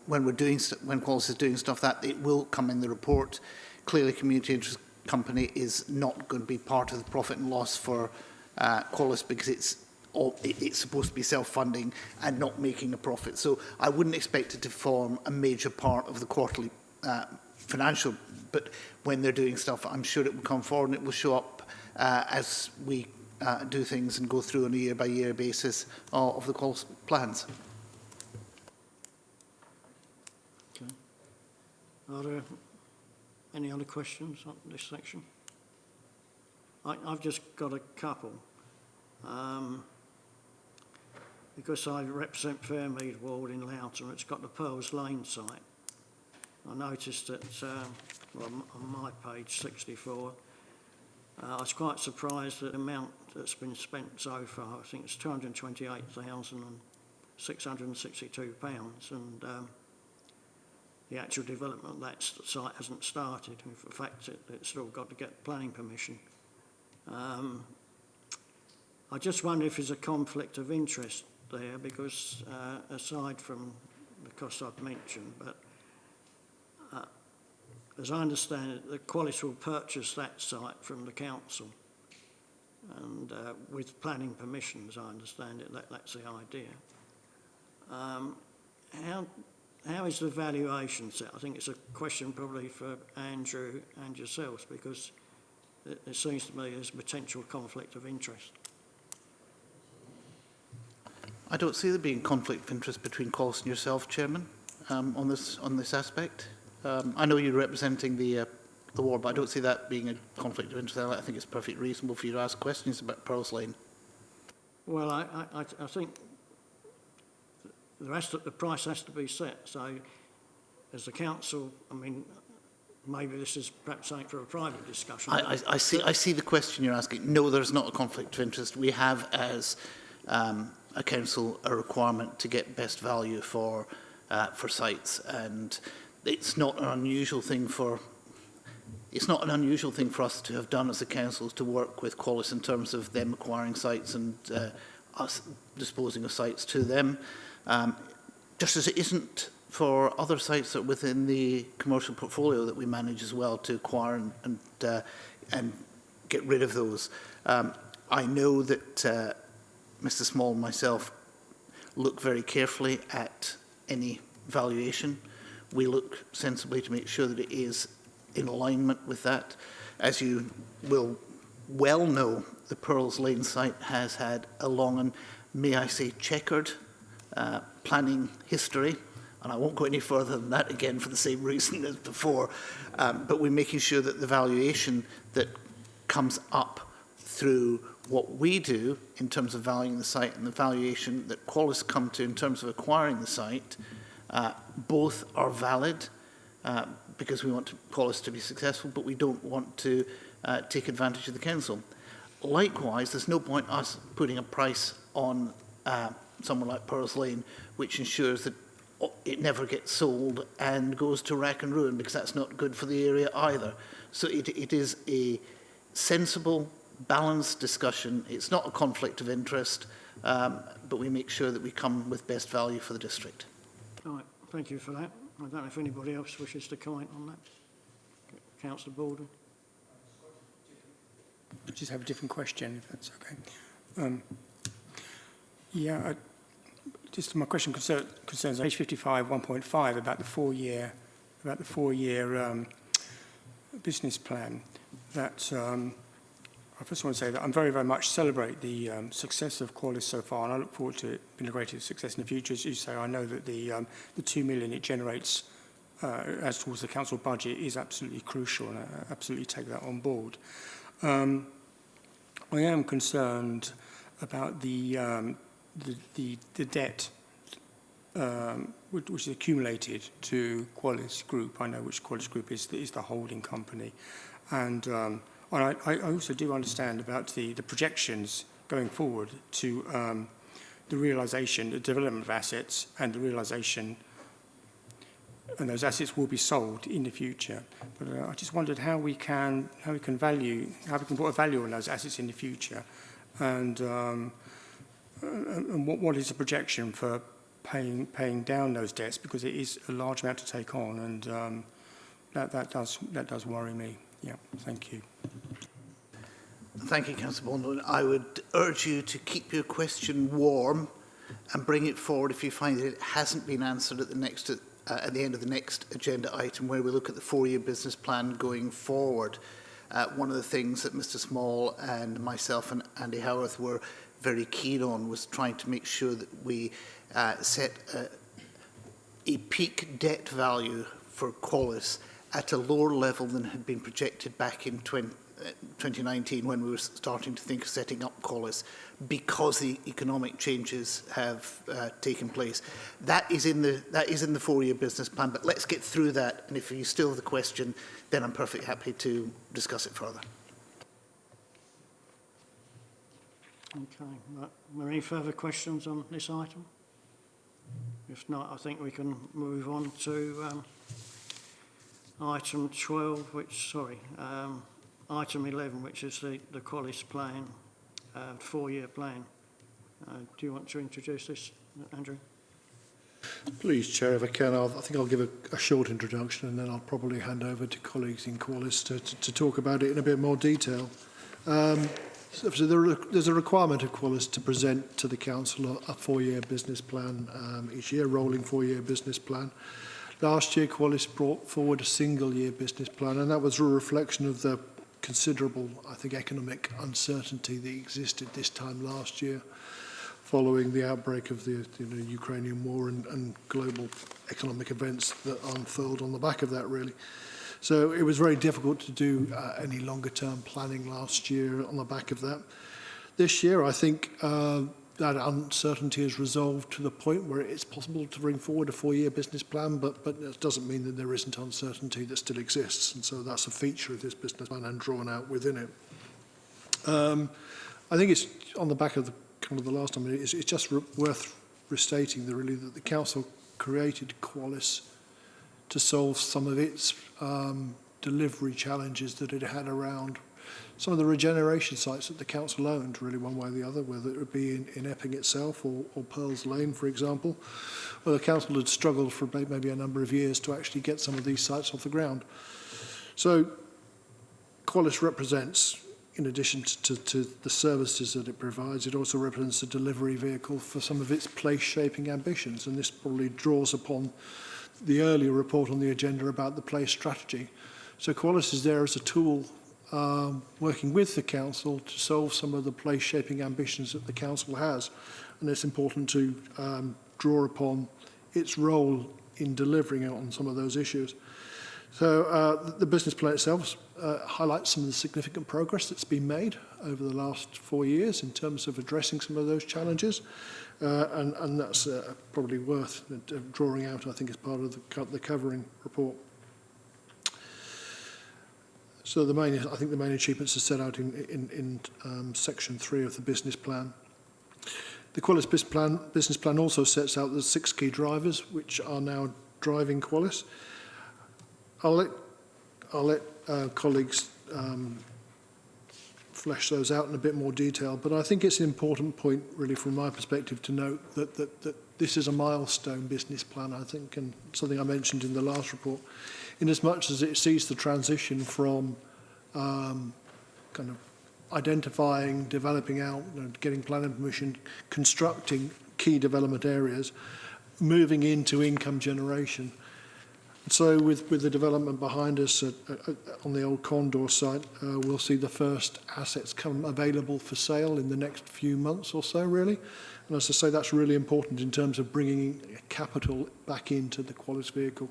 Qualis is doing stuff, that it will come in the report. Clearly, community interest company is not going to be part of the profit and loss for Qualis, because it's supposed to be self-funding and not making a profit. So I wouldn't expect it to form a major part of the quarterly financial, but when they're doing stuff, I'm sure it will come forward and it will show up as we do things and go through on a year-by-year basis of the Qualis plans. Okay. Are there any other questions on this section? I've just got a couple. Because I represent Fairmead Ward in Loughton, it's got the Pearls Lane site. I noticed that on my page 64, I was quite surprised at the amount that's been spent so far. I think it's £228,662, and the actual development of that site hasn't started. In fact, it's still got to get planning permission. I just wonder if there's a conflict of interest there, because aside from the costs I've mentioned, but as I understand it, the Qualis will purchase that site from the council, and with planning permissions, I understand it, that's the idea. How is the valuation set? I think it's a question probably for Andrew and yourselves, because it seems to me there's a potential conflict of interest. I don't see there being conflict of interest between Qualis and yourself, Chairman, on this aspect. I know you're representing the ward, but I don't see that being a conflict of interest. I think it's perfectly reasonable for you to ask questions about Pearls Lane. Well, I think the price has to be set. So, as the council, I mean, maybe this is perhaps something for a private discussion. I see the question you're asking. No, there's not a conflict of interest. We have, as a council, a requirement to get best value for sites, and it's not an unusual thing for us to have done as a council, to work with Qualis in terms of them acquiring sites and us disposing of sites to them. Just as it isn't for other sites that are within the commercial portfolio that we manage as well, to acquire and get rid of those. I know that Mr. Small and myself look very carefully at any valuation. We look sensibly to make sure that it is in alignment with that. As you will well know, the Pearls Lane site has had a long and, may I say, checkered planning history, and I won't go any further than that, again for the same reason as before, but we're making sure that the valuation that comes up through what we do in terms of valuing the site and the valuation that Qualis come to in terms of acquiring the site, both are valid, because we want Qualis to be successful, but we don't want to take advantage of the council. Likewise, there's no point us putting a price on somewhere like Pearls Lane, which ensures that it never gets sold and goes to rack and ruin, because that's not good for the area either. So it is a sensible, balanced discussion. It's not a conflict of interest, but we make sure that we come with best value for the district. All right, thank you for that. I don't know if anybody else wishes to comment on that. Councillor Baldwin. I just have a different question, if that's okay. Just my question concerns page 55, 1.5 about the four-year business plan. That I first want to say that I'm very, very much celebrate the success of Qualis so far, and I look forward to it being a greater success in the future. As you say, I know that the 2 million it generates as towards the council budget is absolutely crucial, and I absolutely take that on board. I am concerned about the debt which is accumulated to Qualis Group. I know which Qualis Group is the holding company, and I also do understand about the projections going forward to the realisation, the development of assets, and the realisation, and those assets will be sold in the future. But I just wondered how we can put a value on those assets in the future, and what is the projection for paying down those debts, because it is a large amount to take on, and that does worry me. Yeah, thank you. Thank you, Councillor Baldwin. I would urge you to keep your question warm and bring it forward if you find that it hasn't been answered at the end of the next agenda item, where we look at the four-year business plan going forward. One of the things that Mr. Small and myself and Andy Howarth were very keen on was trying to make sure that we set a peak debt value for Qualis at a lower level than had been projected back in 2019, when we were starting to think of setting up Qualis, because the economic changes have taken place. That is in the four-year business plan, but let's get through that, and if you still have the question, then I'm perfectly happy to discuss it further. Okay, are there any further questions on this item? If not, I think we can move on to item 12, item 11, which is the Qualis plan, four-year plan. Do you want to introduce this, Andrew? Please, Chair, if I can, I think I'll give a short introduction and then I'll probably hand over to colleagues in Qualis to talk about it in a bit more detail. So there's a requirement of Qualis to present to the Council a 4-year business plan each year, rolling 4-year business plan. Last year, Qualis brought forward a single-year business plan, and that was a reflection of the considerable, I think, economic uncertainty that existed this time last year, following the outbreak of the Ukrainian war and global economic events that unfurled on the back of that, really. So it was very difficult to do any longer-term planning last year on the back of that. This year, I think that uncertainty is resolved to the point where it's possible to bring forward a 4-year business plan, but it doesn't mean that there isn't uncertainty that still exists. And so that's a feature of this business plan and drawn out within it. I think it's on the back of the last time, it's just worth restating that the Council created Qualis to solve some of its delivery challenges that it had around some of the regeneration sites that the Council owned, really one way or the other, whether it would be in Epping itself or Pearls Lane, for example, where the Council had struggled for maybe a number of years to actually get some of these sites off the ground. So Qualis represents, in addition to the services that it provides, it also represents a delivery vehicle for some of its place-shaping ambitions, and this probably draws upon the earlier report on the agenda about the place strategy. So Qualis is there as a tool working with the Council to solve some of the place-shaping ambitions that the Council has, and it's important to draw upon its role in delivering on some of those issues. So the business plan itself highlights some of the significant progress that's been made over the last 4 years in terms of addressing some of those challenges, and that's probably worth drawing out, I think, as part of the covering report. So I think the main achievements are set out in section 3 of the business plan. The Qualis business plan also sets out the 6 key drivers which are now driving Qualis. I'll let colleagues flesh those out in a bit more detail, but I think it's an important point, really, from my perspective, to note that this is a milestone business plan, I think, and something I mentioned in the last report, in as much as it sees the transition from kind of identifying, developing out, getting planning permission, constructing key development areas, moving into income generation. So with the development behind us on the old Condor site, we'll see the first assets come available for sale in the next few months or so, really. And as I say, that's really important in terms of bringing capital back into the Qualis vehicle.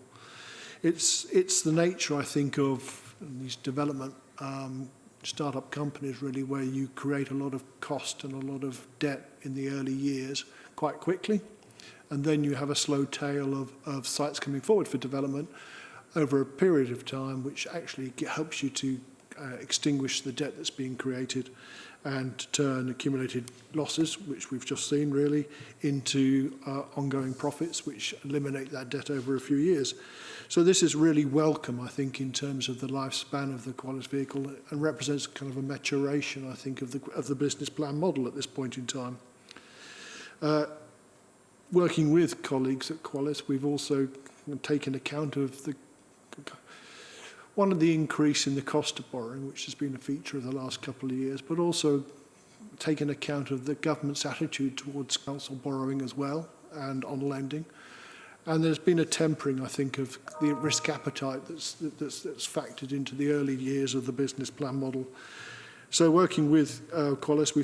It's the nature, I think, of these development startup companies, really, where you create a lot of cost and a lot of debt in the early years quite quickly. And then you have a slow tail of sites coming forward for development over a period of time, which actually helps you to extinguish the debt that's being created and to turn accumulated losses, which we've just seen, really, into ongoing profits, which eliminate that debt over a few years. So this is really welcome, I think, in terms of the lifespan of the Qualis vehicle, and represents kind of a maturation, I think, of the business plan model at this point in time. Working with colleagues at Qualis, we've also taken account of one of the increase in the cost of borrowing, which has been a feature of the last couple of years, but also taken account of the government's attitude towards council borrowing as well, and on lending. And there's been a tempering, I think, of the risk appetite that's factored into the early years of the business plan model. So working with Qualis,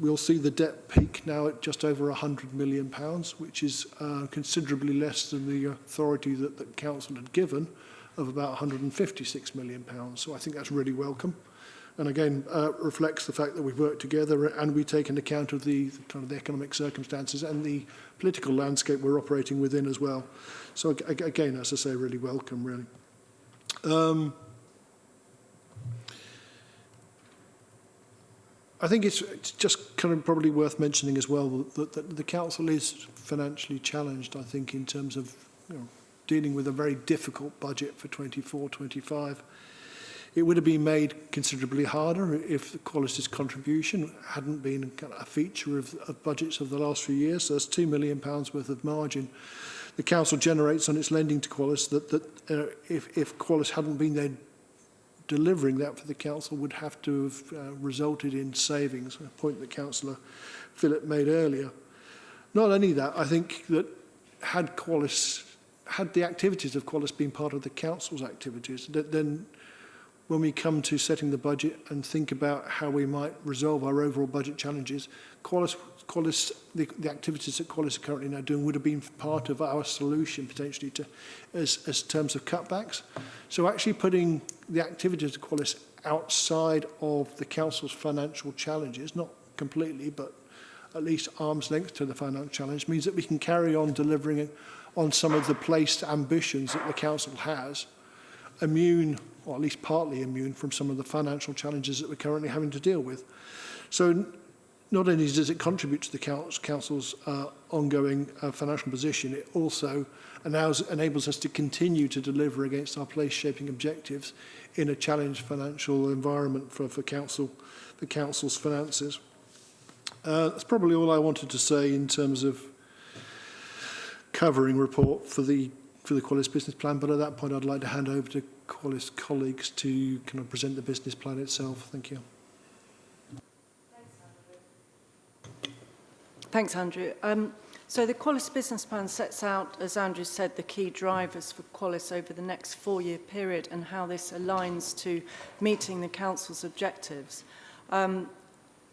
we'll see the debt peak now at just over £100 million, which is considerably less than the authority that the council had given of about £156 million. So I think that's really welcome. And again, reflects the fact that we've worked together and we've taken account of the kind of the economic circumstances and the political landscape we're operating within as well. So again, as I say, really welcome, really. I think it's just kind of probably worth mentioning as well that the council is financially challenged, I think, in terms of dealing with a very difficult budget for 24-25. It would have been made considerably harder if the Qualis's contribution hadn't been a feature of budgets of the last few years. So there's £2 million worth of margin the council generates on its lending to Qualis, if Qualis hadn't been there delivering that for the council, would have to have resulted in savings, a point that Councillor Phillip made earlier. Not only that, I think that had the activities of Qualis been part of the council's activities, then when we come to setting the budget and think about how we might resolve our overall budget challenges, the activities that Qualis are currently now doing would have been part of our solution potentially as terms of cutbacks. So actually putting the activities of Qualis outside of the council's financial challenges, not completely, but at least arm's length to the financial challenge, means that we can carry on delivering on some of the placed ambitions that the council has, immune, or at least partly immune, from some of the financial challenges that we're currently having to deal with. So not only does it contribute to the council's ongoing financial position, it also enables us to continue to deliver against our place-shaping objectives in a challenged financial environment for the council's finances. That's probably all I wanted to say in terms of covering report for the Qualis business plan, but at that point I'd like to hand over to Qualis colleagues to kind of present the business plan itself. Thank you. Thanks, Andrew. So the Qualis business plan sets out, as Andrew said, the key drivers for Qualis over the next 4-year period and how this aligns to meeting the council's objectives.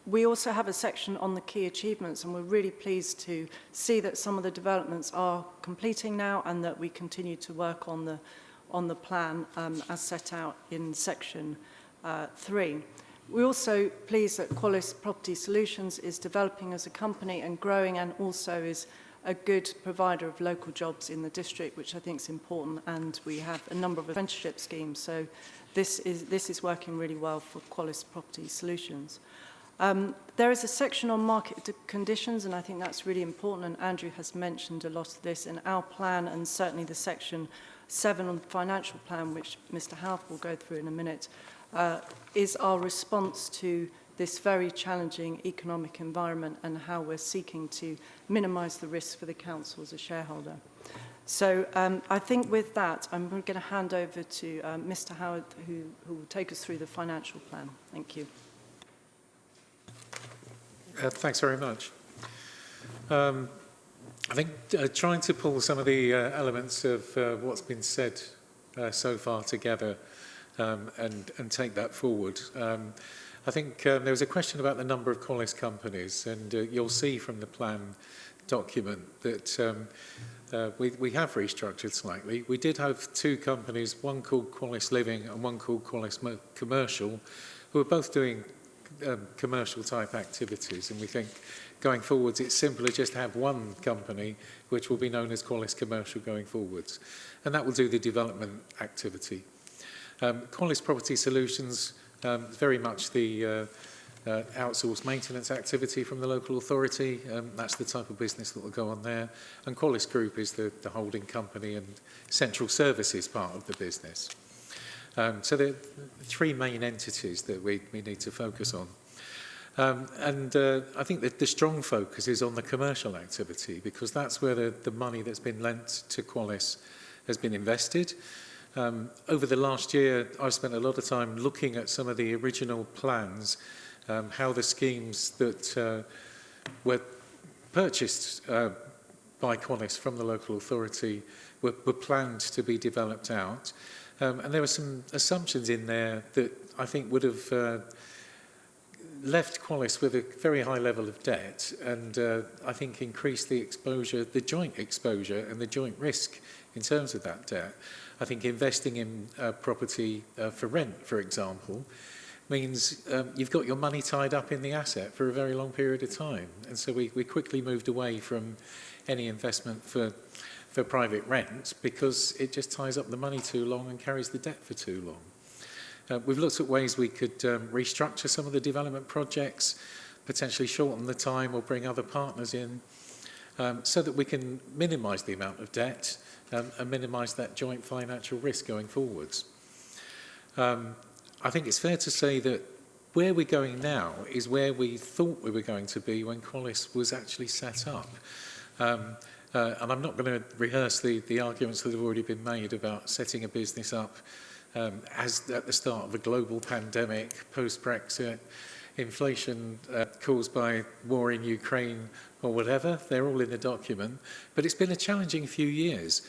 We also have a section on the key achievements, and we're really pleased to see that some of the developments are completing now and that we continue to work on the plan as set out in section 3. We're also pleased that Qualis Property Solutions is developing as a company and growing, and also is a good provider of local jobs in the district, which I think is important, and we have a number of apprenticeship schemes. So this is working really well for Qualis Property Solutions. There is a section on market conditions, and I think that's really important, and Andrew has mentioned a lot of this in our plan, and certainly the section 7 on the financial plan, which Mr. Howarth will go through in a minute, is our response to this very challenging economic environment and how we're seeking to minimise the risk for the council as a shareholder. So I think with that, I'm going to hand over to Mr. Howard, who will take us through the financial plan. Thank you. Thanks very much. I think trying to pull some of the elements of what's been said so far together and take that forward. I think there was a question about the number of Qualis companies, and you'll see from the plan document that we have restructured slightly. We did have 2 companies, one called Qualis Living and one called Qualis Commercial, who are both doing commercial type activities, and we think going forwards it's simpler just to have one company which will be known as Qualis Commercial going forwards, and that will do the development activity. Qualis Property Solutions, very much the outsourced maintenance activity from the local authority. That's the type of business that will go on there. And Qualis Group is the holding company and central services part of the business. So there are 3 main entities that we need to focus on. I think that the strong focus is on the commercial activity, because that's where the money that's been lent to Qualis has been invested. Over the last year, I've spent a lot of time looking at some of the original plans, how the schemes that were purchased by Qualis from the local authority were planned to be developed out. And there were some assumptions in there that I think would have left Qualis with a very high level of debt, and I think increased the exposure, the joint exposure and the joint risk in terms of that debt. I think investing in property for rent, for example, means you've got your money tied up in the asset for a very long period of time. And so we quickly moved away from any investment for private rent, because it just ties up the money too long and carries the debt for too long. We've looked at ways we could restructure some of the development projects, potentially shorten the time or bring other partners in, so that we can minimise the amount of debt and minimise that joint financial risk going forwards. I think it's fair to say that where we're going now is where we thought we were going to be when Qualis was actually set up. And I'm not going to rehearse the arguments that have already been made about setting a business up as at the start of a global pandemic, post-Brexit, inflation caused by war in Ukraine or whatever. They're all in the document. But it's been a challenging few years.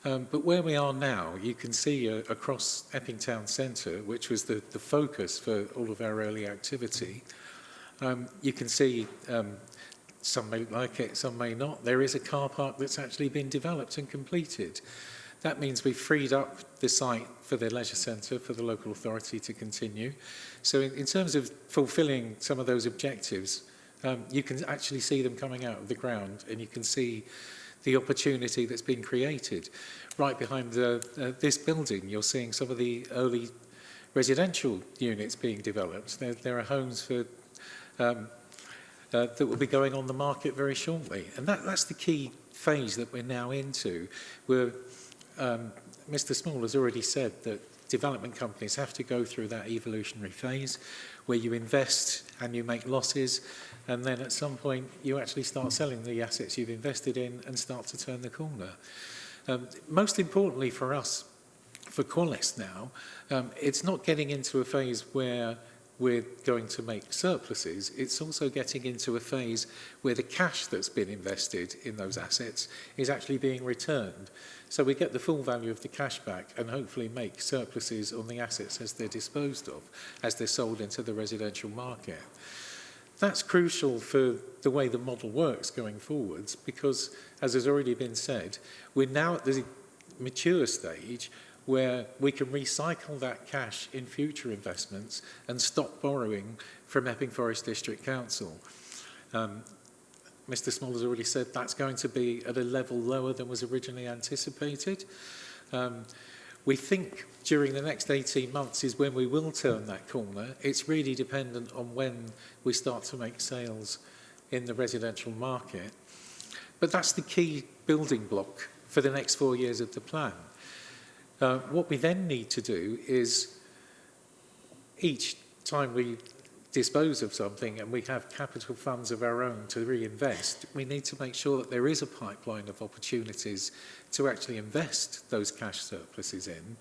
But where we are now, you can see across Epping Town Centre, which was the focus for all of our early activity, you can see some may like it, some may not. There is a car park that's actually been developed and completed. That means we've freed up the site for the leisure centre for the local authority to continue. So in terms of fulfilling some of those objectives, you can actually see them coming out of the ground, and you can see the opportunity that's been created. Right behind this building, you're seeing some of the early residential units being developed. There are homes for that will be going on the market very shortly. And that's the key phase that we're now into. Mr. Small has already said that development companies have to go through that evolutionary phase where you invest and you make losses, and then at some point you actually start selling the assets you've invested in and start to turn the corner. Most importantly for us, for Qualis now, it's not getting into a phase where we're going to make surpluses. It's also getting into a phase where the cash that's been invested in those assets is actually being returned. So we get the full value of the cash back and hopefully make surpluses on the assets as they're disposed of, as they're sold into the residential market. That's crucial for the way the model works going forwards because, as has already been said, we're now at the mature stage where we can recycle that cash in future investments and stop borrowing from Epping Forest District Council. Mr. Small has already said that's going to be at a level lower than was originally anticipated. We think during the next 18 months is when we will turn that corner. It's really dependent on when we start to make sales in the residential market. But that's the key building block for the next 4 years of the plan. What we then need to do is each time we dispose of something and we have capital funds of our own to reinvest, we need to make sure that there is a pipeline of opportunities to actually invest those cash surpluses in.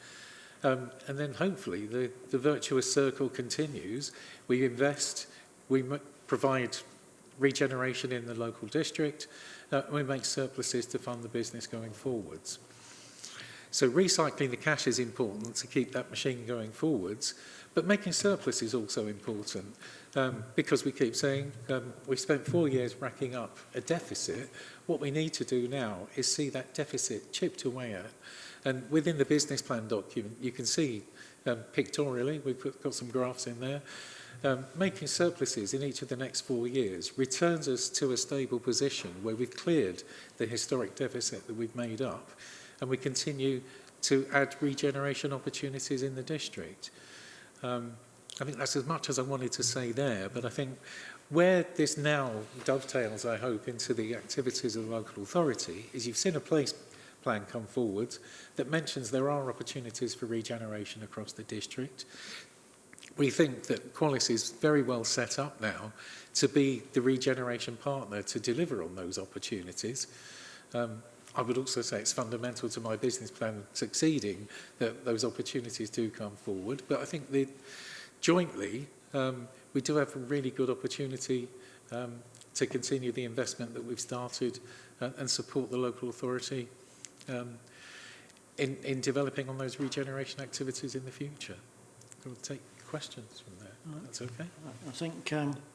And then hopefully the virtuous circle continues. We invest, we provide regeneration in the local district, we make surpluses to fund the business going forwards. So recycling the cash is important to keep that machine going forwards, but making surplus is also important because we keep saying we've spent 4 years racking up a deficit. What we need to do now is see that deficit chipped away at. And within the business plan document, you can see pictorially, we've got some graphs in there, making surpluses in each of the next 4 years returns us to a stable position where we've cleared the historic deficit that we've made up, and we continue to add regeneration opportunities in the district. I think that's as much as I wanted to say there, but I think where this now dovetails, I hope, into the activities of the local authority is you've seen a place plan come forward that mentions there are opportunities for regeneration across the district. We think that Qualis is very well set up now to be the regeneration partner to deliver on those opportunities. I would also say it's fundamental to my business plan succeeding that those opportunities do come forward. But I think that jointly, we do have a really good opportunity to continue the investment that we've started and support the local authority in developing on those regeneration activities in the future. We'll take questions from there. Right. That's okay. I think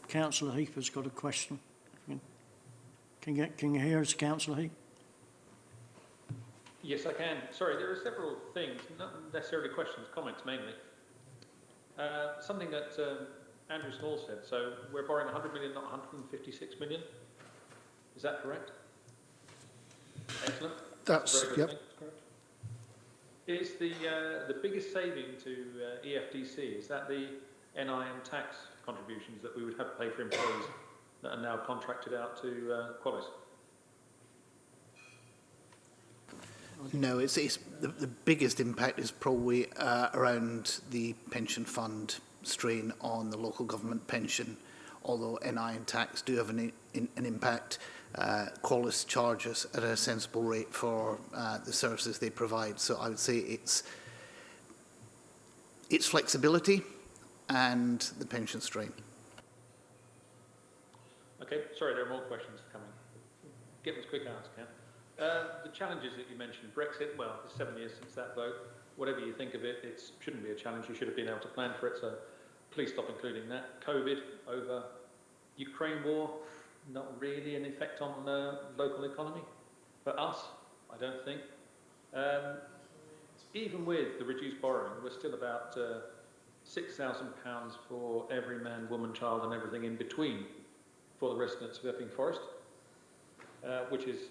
Councillor Heap has got a question. Can you hear us, Councillor Heap? Yes, I can. Sorry, there are several things, not necessarily questions, comments mainly. Something that Andrew Small said. So we're borrowing 100 million, not 156 million. Is that correct? Excellent. That's yep. Is the biggest saving to EFDC, is that the NI and tax contributions that we would have to pay for employees that are now contracted out to Qualis? No, it's the biggest impact is probably around the pension fund strain on the local government pension although NI and tax do have an impact. Qualis charges at a sensible rate for the services they provide. So I would say it's flexibility and the pension strain. Okay, sorry, there are more questions coming. Get them as quick as I can. The challenges that you mentioned, Brexit, well, it's 7 years since that vote. Whatever you think of it, it shouldn't be a challenge. You should have been able to plan for it, so please stop including that. COVID over Ukraine war, not really an effect on the local economy. For us, I don't think. Even with the reduced borrowing, we're still about £6,000 for every man, woman, child and everything in between for the residents of Epping Forest, which is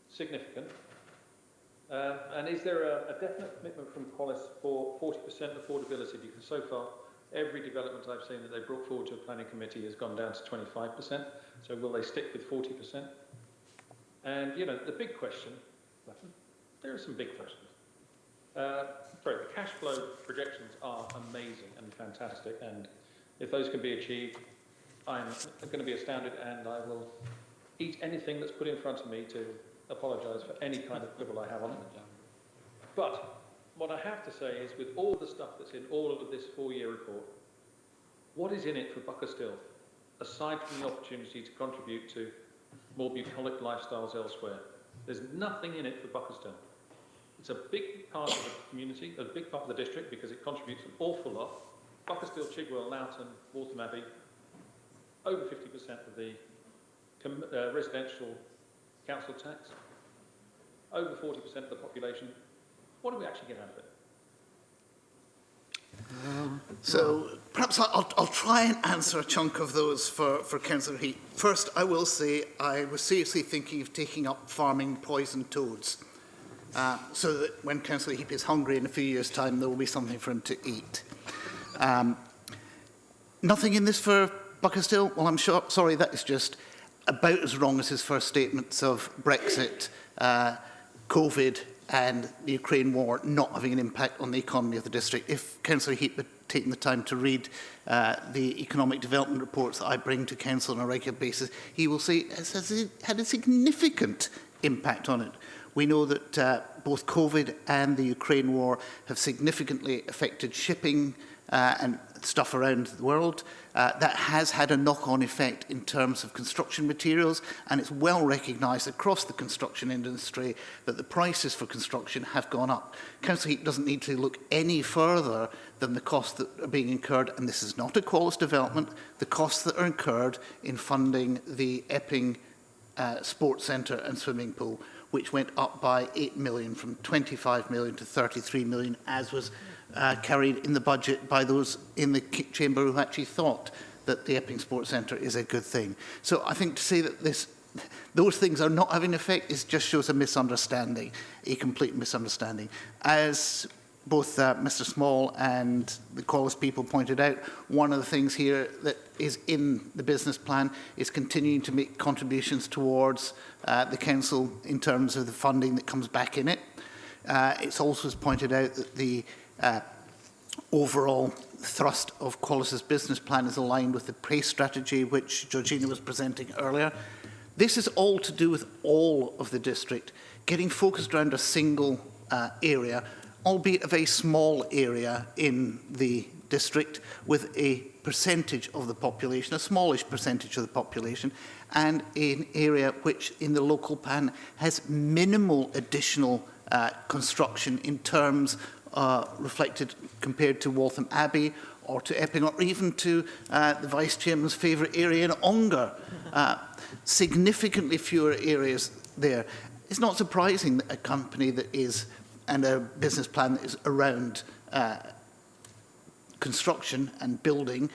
significant. And is there a definite commitment from Qualis for 40% affordability? Because so far, every development I've seen that they brought forward to a planning committee has gone down to 25%. So will they stick with 40%? And, you know, the big question, there are some big questions. The cash flow projections are amazing and fantastic. And if those can be achieved, I'm going to be astounded, and I will eat anything that's put in front of me to apologise for any kind of quibble I have on it. But what I have to say is, with all the stuff that's in all of this 4-year report, what is in it for Buckerstill, aside from the opportunity to contribute to more bucolic lifestyles elsewhere? There's nothing in it for Buckerstill. It's a big part of the community, a big part of the district, because it contributes an awful lot. Buckerstill, Chigwell, Loughton, Waltham Abbey, over 50% of the residential council tax, over 40% of the population. What do we actually get out of it? So perhaps I'll try and answer a chunk of those for Councillor Heap. First, I will say I was seriously thinking of taking up farming poisoned toads, so that when Councillor Heap is hungry in a few years' time, there will be something for him to eat. Nothing in this for Buckerstill? Well, I'm sure, sorry, that is just about as wrong as his first statements of Brexit, COVID and the Ukraine war not having an impact on the economy of the district. If Councillor Heap had taken the time to read the economic development reports that I bring to Council on a regular basis, he will see it has had a significant impact on it. We know that both COVID and the Ukraine war have significantly affected shipping and stuff around the world. That has had a knock-on effect in terms of construction materials, and it's well recognised across the construction industry that the prices for construction have gone up. Council Heap doesn't need to look any further than the costs that are being incurred, and this is not a Qualis development, the costs that are incurred in funding the Epping Sports Centre and swimming pool, which went up by 8 million, from 25 million to 33 million, as was carried in the budget by those in the chamber who actually thought that the Epping Sports Centre is a good thing. So I think to say that those things are not having an effect just shows a misunderstanding, a complete misunderstanding. As both Mr Small and the Qualis people pointed out, one of the things here that is in the business plan is continuing to make contributions towards the council in terms of the funding that comes back in it. It's also pointed out that the overall thrust of Qualis's business plan is aligned with the PRACE strategy, which Georgina was presenting earlier. This is all to do with all of the district, getting focused around a single area, albeit a very small area in the district, with a percentage of the population, a smallish percentage of the population, and an area which in the local plan has minimal additional construction in terms reflected compared to Waltham Abbey or to Epping, or even to the Vice Chairman's favourite area in Ongar. Significantly fewer areas there. It's not surprising that a company that is, and a business plan that is around construction and building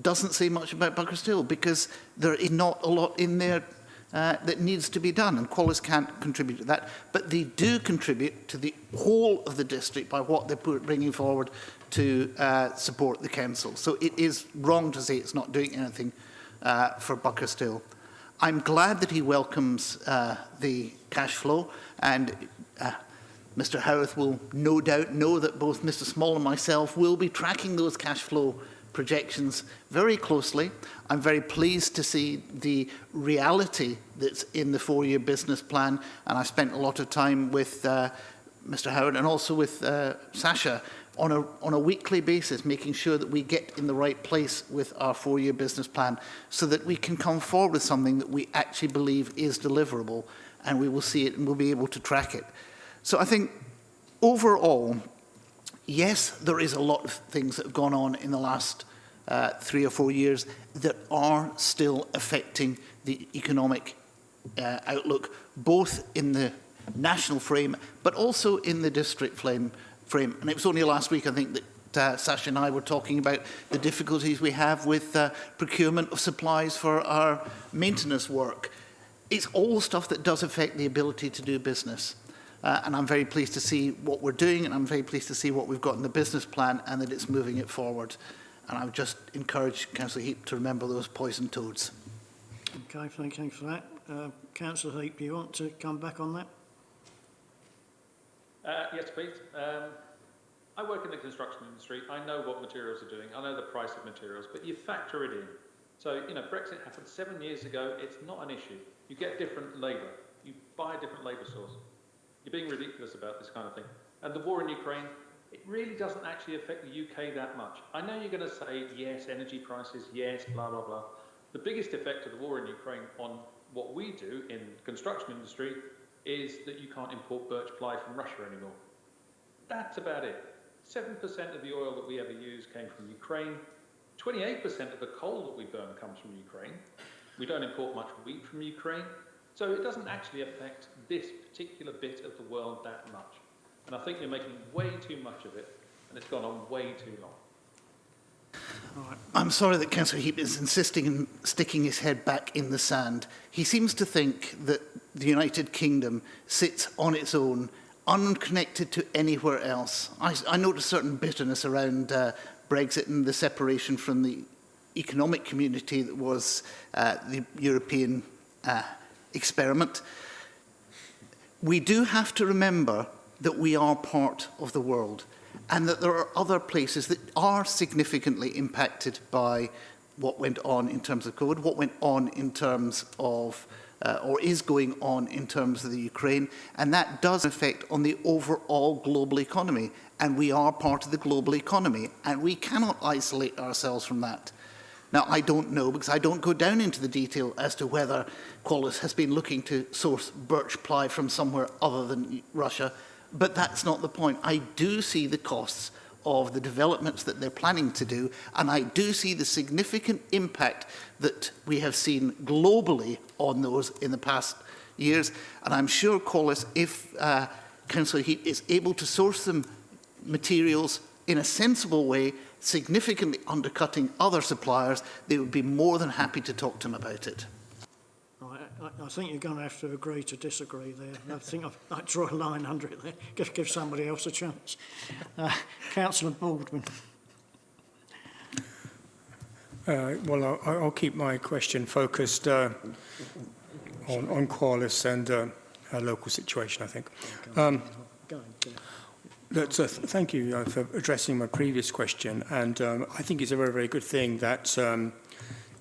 doesn't say much about Buckerstill, because there is not a lot in there that needs to be done, and Qualis can't contribute to that, but they do contribute to the whole of the district by what they're bringing forward to support the council. So it is wrong to say it's not doing anything for Buckerstill. I'm glad that he welcomes the cash flow, and Mr Howarth will no doubt know that both Mr Small and myself will be tracking those cash flow projections very closely. I'm very pleased to see the reality that's in the four-year business plan, and I spent a lot of time with Mr. Howard and also with Sasha on a weekly basis, making sure that we get in the right place with our four-year business plan so that we can come forward with something that we actually believe is deliverable, and we will see it and we'll be able to track it. So I think overall, yes, there is a lot of things that have gone on in the last 3 or 4 years that are still affecting the economic outlook, both in the national frame, but also in the district frame. And it was only last week, I think, that Sasha and I were talking about the difficulties we have with procurement of supplies for our maintenance work. It's all stuff that does affect the ability to do business. And I'm very pleased to see what we're doing, and I'm very pleased to see what we've got in the business plan and that it's moving it forward. And I would just encourage Councillor Heap to remember those poison toads. Okay, thank you for that. Councillor Heap, do you want to come back on that? Yes, please. I work in the construction industry. I know what materials are doing. I know the price of materials, but you factor it in. So, you know, Brexit happened 7 years ago. It's not an issue. You get different labour. You buy a different labour source. You're being ridiculous about this kind of thing. And the war in Ukraine, it really doesn't actually affect the UK that much. I know you're going to say, yes, energy prices, yes, blah, blah, blah. The biggest effect of the war in Ukraine on what we do in the construction industry is that you can't import birch ply from Russia anymore. That's about it. 7% of the oil that we ever use came from Ukraine. 28% of the coal that we burn comes from Ukraine. We don't import much wheat from Ukraine. So it doesn't actually affect this particular bit of the world that much. And I think you're making way too much of it, and it's gone on way too long. I'm sorry that Councillor Heap is insisting on sticking his head back in the sand. He seems to think that the United Kingdom sits on its own, unconnected to anywhere else. I note a certain bitterness around Brexit and the separation from the economic community that was the European experiment. We do have to remember that we are part of the world and that there are other places that are significantly impacted by what went on in terms of COVID, what went on in terms of, or is going on in terms of the Ukraine, and that does affect on the overall global economy. And we are part of the global economy, and we cannot isolate ourselves from that. Now, I don't know, because I don't go down into the detail as to whether Qualis has been looking to source birch ply from somewhere other than Russia, but that's not the point. I do see the costs of the developments that they're planning to do, and I do see the significant impact that we have seen globally on those in the past years. And I'm sure Qualis, if Councillor Heap is able to source them materials in a sensible way, significantly undercutting other suppliers, they would be more than happy to talk to them about it. I think you're going to have to agree to disagree there. I think I'd draw a line under it there. Give somebody else a chance. Councillor Baldwin. Well, I'll keep my question focused on Qualis and our local situation, I think. Thank you for addressing my previous question, and I think it's a very, very good thing that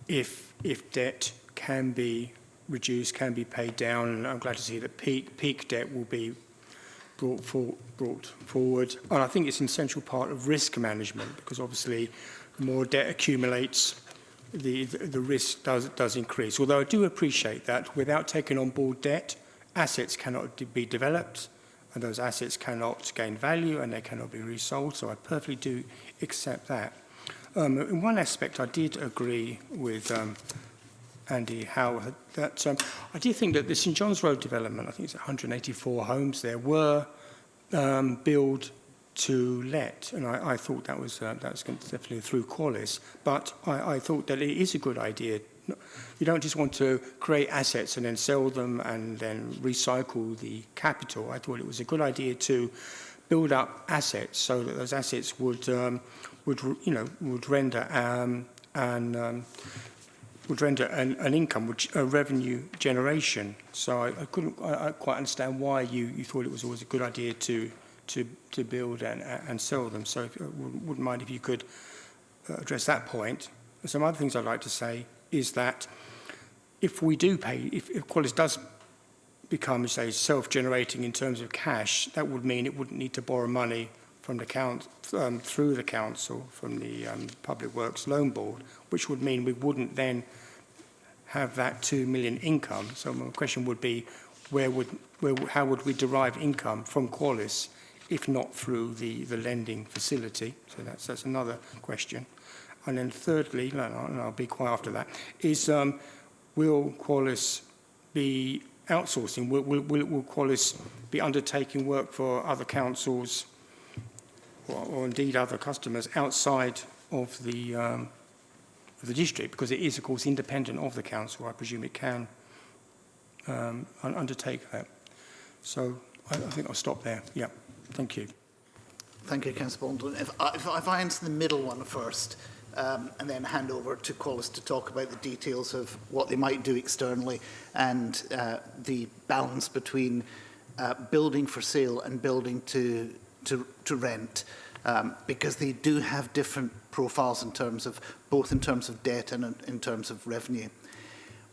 if debt can be reduced, can be paid down, and I'm glad to see that peak debt will be brought forward. And I think it's an essential part of risk management, because obviously the more debt accumulates, the risk does increase. Although I do appreciate that without taking on board debt, assets cannot be developed, and those assets cannot gain value, and they cannot be resold. So I perfectly do accept that. In one aspect, I did agree with Andy Howard that I did think that the St John's Road development, I think it's 184 homes there, were billed to let, and I thought that was definitely through Qualis. But I thought that it is a good idea. You don't just want to create assets and then sell them and then recycle the capital. I thought it was a good idea to build up assets so that those assets would render an income, a revenue generation. So I couldn't quite understand why you thought it was always a good idea to build and sell them. So if you wouldn't mind if you could address that point. Some other things I'd like to say is that if we do pay, if Qualis does become, say, self-generating in terms of cash, that would mean it wouldn't need to borrow money from the through the council, from the Public Works Loan Board, which would mean we wouldn't then have that 2 million income. So my question would be, how would we derive income from Qualis if not through the lending facility? So that's another question. And then thirdly, and I'll be quiet after that, is will Qualis be outsourcing? Will Qualis be undertaking work for other councils or indeed other customers outside of the district? Because it is, of course, independent of the council. I presume it can undertake that. So I think I'll stop there. Yeah, thank you. Thank you, Councillor Baldwin. If I answer the middle one first, and then hand over to Qualis to talk about the details of what they might do externally and the balance between building for sale and building to rent, because they do have different profiles in terms of both in terms of debt and in terms of revenue.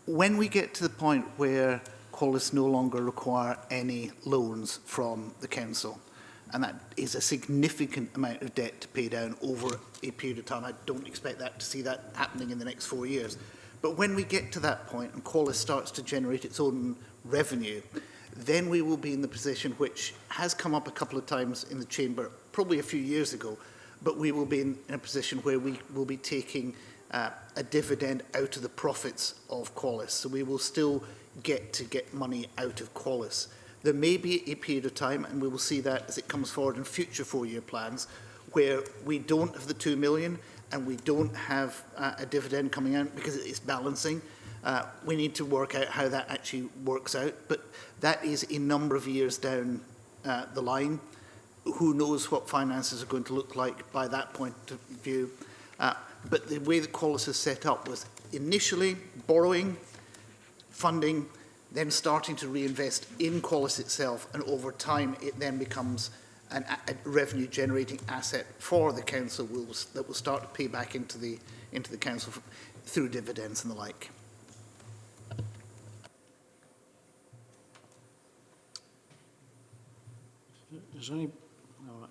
When we get to the point where Qualis no longer require any loans from the council, and that is a significant amount of debt to pay down over a period of time. I don't expect to see that happening in the next 4 years. But when we get to that point and Qualis starts to generate its own revenue, then we will be in the position which has come up a couple of times in the chamber, probably a few years ago, but we will be in a position where we will be taking a dividend out of the profits of Qualis. So we will still get money out of Qualis. There may be a period of time, and we will see that as it comes forward in future 4-year plans, where we don't have the 2 million and we don't have a dividend coming out because it's balancing. We need to work out how that actually works out, but that is a number of years down the line. Who knows what finances are going to look like by that point of view. But the way that Qualis is set up was initially borrowing, funding, then starting to reinvest in Qualis itself, and over time it then becomes a revenue-generating asset for the council that will start to pay back into the council through dividends and the like. Does any? All right.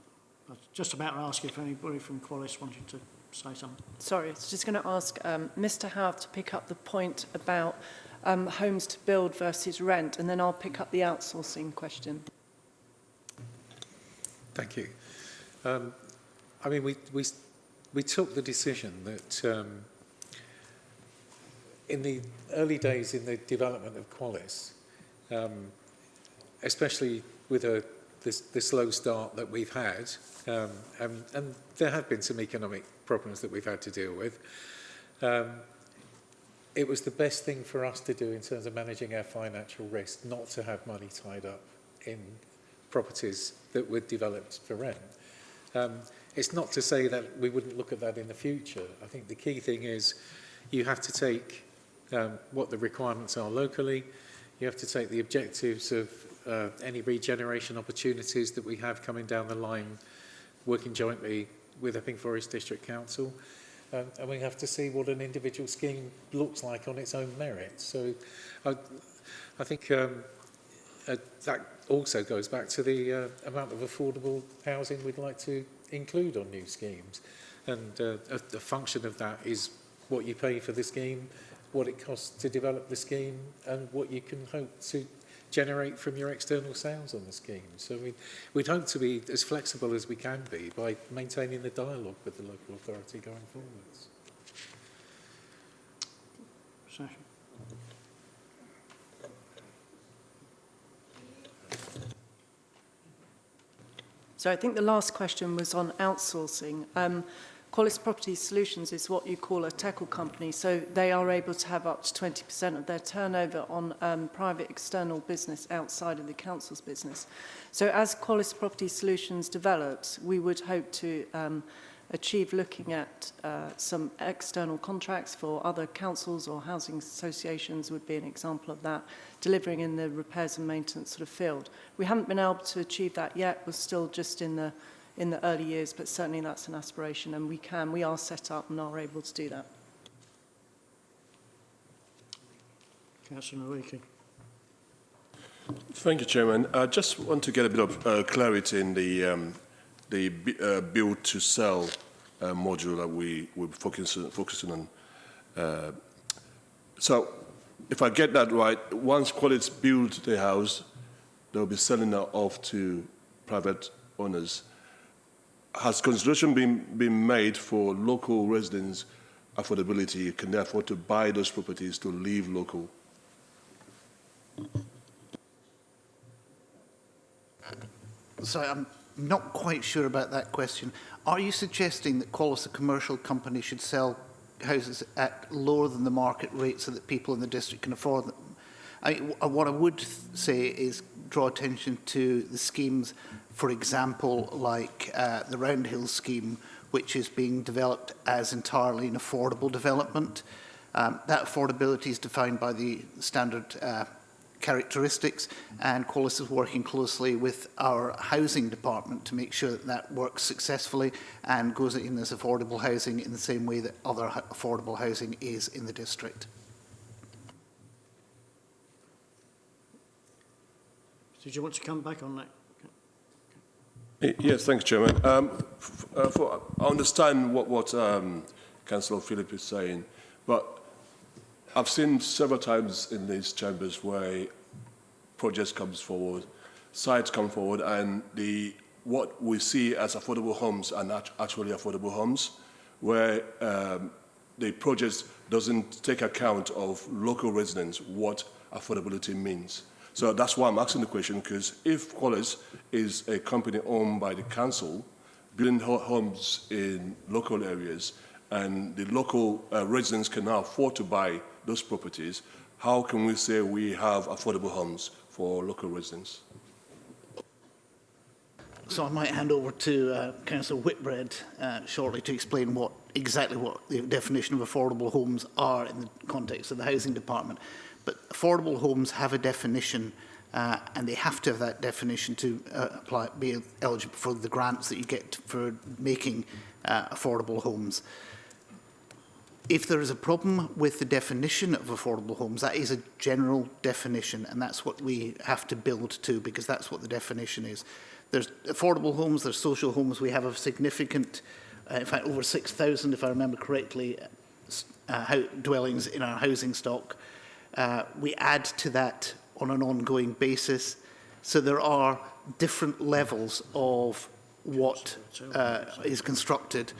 I was just about to ask if anybody from Qualis wanted to say something. Sorry, I was just going to ask Mr. Howarth to pick up the point about homes to build versus rent, and then I'll pick up the outsourcing question. Thank you. I mean, we took the decision that in the early days in the development of Qualis, especially with the slow start that we've had, and there have been some economic problems that we've had to deal with, it was the best thing for us to do in terms of managing our financial risk, not to have money tied up in properties that were developed for rent. It's not to say that we wouldn't look at that in the future. I think the key thing is you have to take what the requirements are locally, you have to take the objectives of any regeneration opportunities that we have coming down the line, working jointly with Epping Forest District Council, and we have to see what an individual scheme looks like on its own merits. So I think that also goes back to the amount of affordable housing we'd like to include on new schemes. And a function of that is what you pay for the scheme, what it costs to develop the scheme, and what you can hope to generate from your external sales on the scheme. So we'd hope to be as flexible as we can be by maintaining the dialogue with the local authority going forwards. Session. So I think the last question was on outsourcing. Qualis Property Solutions is what you call a tackle company, so they are able to have up to 20% of their turnover on private external business outside of the council's business. So as Qualis Property Solutions develops, we would hope to achieve looking at some external contracts for other councils or housing associations would be an example of that, delivering in the repairs and maintenance sort of field. We haven't been able to achieve that yet. We're still just in the in the early years, but certainly that's an aspiration, and we are set up and are able to do that. Councillor Nweke. Thank you, Chairman. I just want to get a bit of clarity in the build to sell module that we're focusing on. So, if I get that right, once Quality build the house, they'll be selling it off to private owners. Has consideration been made for local residents' affordability? Can they afford to buy those properties to live local? Sorry, I'm not quite sure about that question. Are you suggesting that Qualis, a commercial company, should sell houses at lower than the market rate so that people in the district can afford them? What I would say is draw attention to the schemes, for example, like the Round Hill scheme, which is being developed as entirely an affordable development. That affordability is defined by the standard characteristics, and Qualis is working closely with our housing department to make sure that that works successfully and goes in as affordable housing in the same way that other affordable housing is in the district. Did you want to come back on that? Yes, thanks, Chairman. I understand what Councillor Philip is saying, but I've seen several times in these chambers where projects comes forward, sites come forward, and what we see as affordable homes are not actually affordable homes, where the project doesn't take account of local residents, what affordability means. So that's why I'm asking the question, because if Qualis is a company owned by the council, building homes in local areas, and the local residents can now afford to buy those properties, how can we say we have affordable homes for local residents? So I might hand over to Councillor Whitbread shortly to explain exactly what the definition of affordable homes are in the context of the housing department. But affordable homes have a definition, and they have to have that definition to be eligible for the grants that you get for making affordable homes. If there is a problem with the definition of affordable homes, that is a general definition, and that's what we have to build to, because that's what the definition is. There's affordable homes, there's social homes. We have a significant, in fact, over 6,000, if I remember correctly, dwellings in our housing stock. We add to that on an ongoing basis. So there are different levels of what is constructed.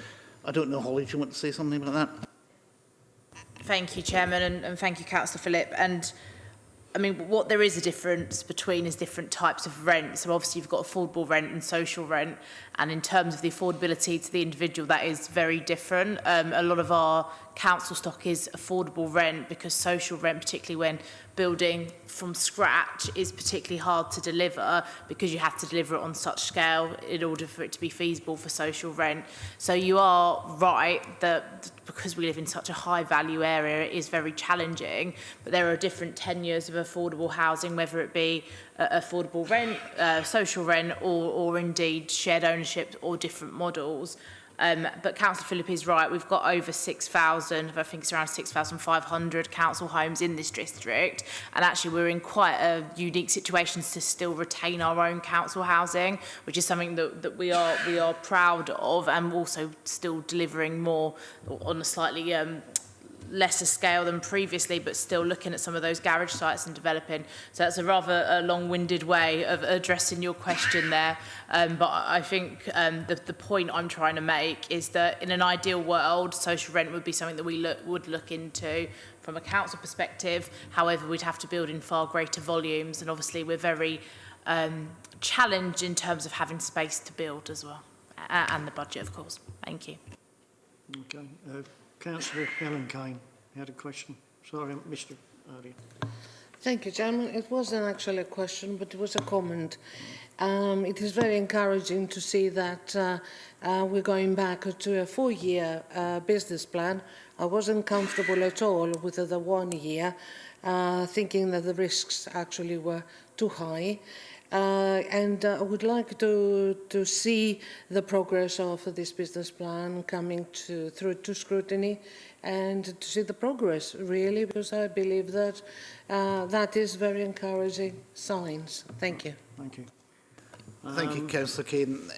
I don't know, Holly, do you want to say something about that? Thank you, Chairman, and thank you, Councillor Phillip. And I mean, what there is a difference between is different types of rent. So obviously you've got affordable rent and social rent. And in terms of the affordability to the individual, that is very different. A lot of our council stock is affordable rent, because social rent, particularly when building from scratch, is particularly hard to deliver, because you have to deliver it on such scale in order for it to be feasible for social rent. So you are right that because we live in such a high value area, it is very challenging, but there are different tenures of affordable housing, whether it be affordable rent, social rent, or indeed shared ownership or different models. But Councillor Phillip is right. We've got over 6,000, I think it's around 6,500 council homes in this district. And actually we're in quite a unique situation to still retain our own council housing, which is something that we are proud of, and also still delivering more on a slightly lesser scale than previously, but still looking at some of those garage sites and developing. So that's a rather long-winded way of addressing your question there. But I think the point I'm trying to make is that in an ideal world, social rent would be something that we would look into from a council perspective. However, we'd have to build in far greater volumes, and obviously we're very challenged in terms of having space to build as well, and the budget, of course. Thank you. Okay. Councillor Helen Kane had a question. Sorry, Mr. Earlier. Thank you, Chairman. It wasn't actually a question, but it was a comment. It is very encouraging to see that we're going back to a 4-year business plan. I wasn't comfortable at all with the 1 year, thinking that the risks actually were too high. And I would like to see the progress of this business plan coming through to scrutiny and to see the progress, really, because I believe that that is very encouraging signs. Thank you. Thank you. Thank you, Councillor Kane.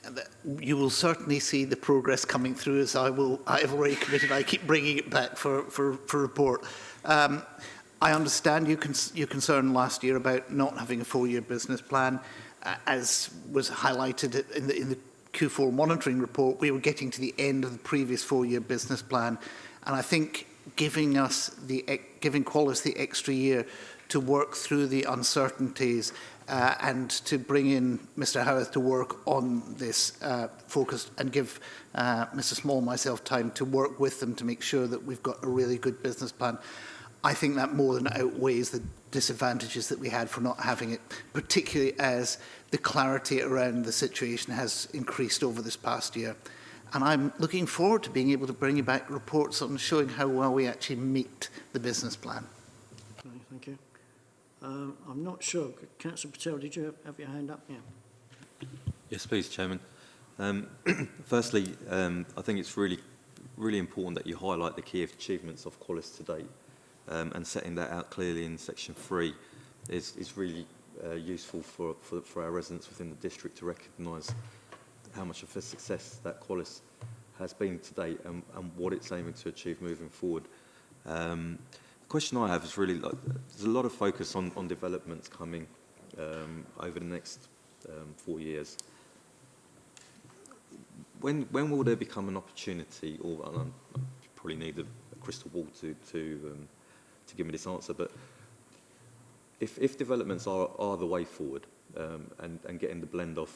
You will certainly see the progress coming through, as I have already committed. I keep bringing it back for report. I understand your concern last year about not having a 4-year business plan. As was highlighted in the Q4 monitoring report, we were getting to the end of the previous 4-year business plan, and I think giving Qualis the extra year to work through the uncertainties and to bring in Mr. Howarth to work on this focus and give Mr. Small and myself time to work with them to make sure that we've got a really good business plan. I think that more than outweighs the disadvantages that we had for not having it, particularly as the clarity around the situation has increased over this past year. And I'm looking forward to being able to bring you back reports on showing how well we actually meet the business plan. Okay, thank you. I'm not sure. Councillor Patel, did you have your hand up? Yeah. Yes, please, Chairman. Firstly, I think it's really important that you highlight the key achievements of Qualis to date, and setting that out clearly in section 3 is really useful for our residents within the district to recognise how much of a success that Qualis has been to date and what it's aiming to achieve moving forward. The question I have is really, there's a lot of focus on developments coming over the next 4 years. When will there become an opportunity, or I probably need a crystal ball to give me this answer, but if developments are the way forward, and getting the blend of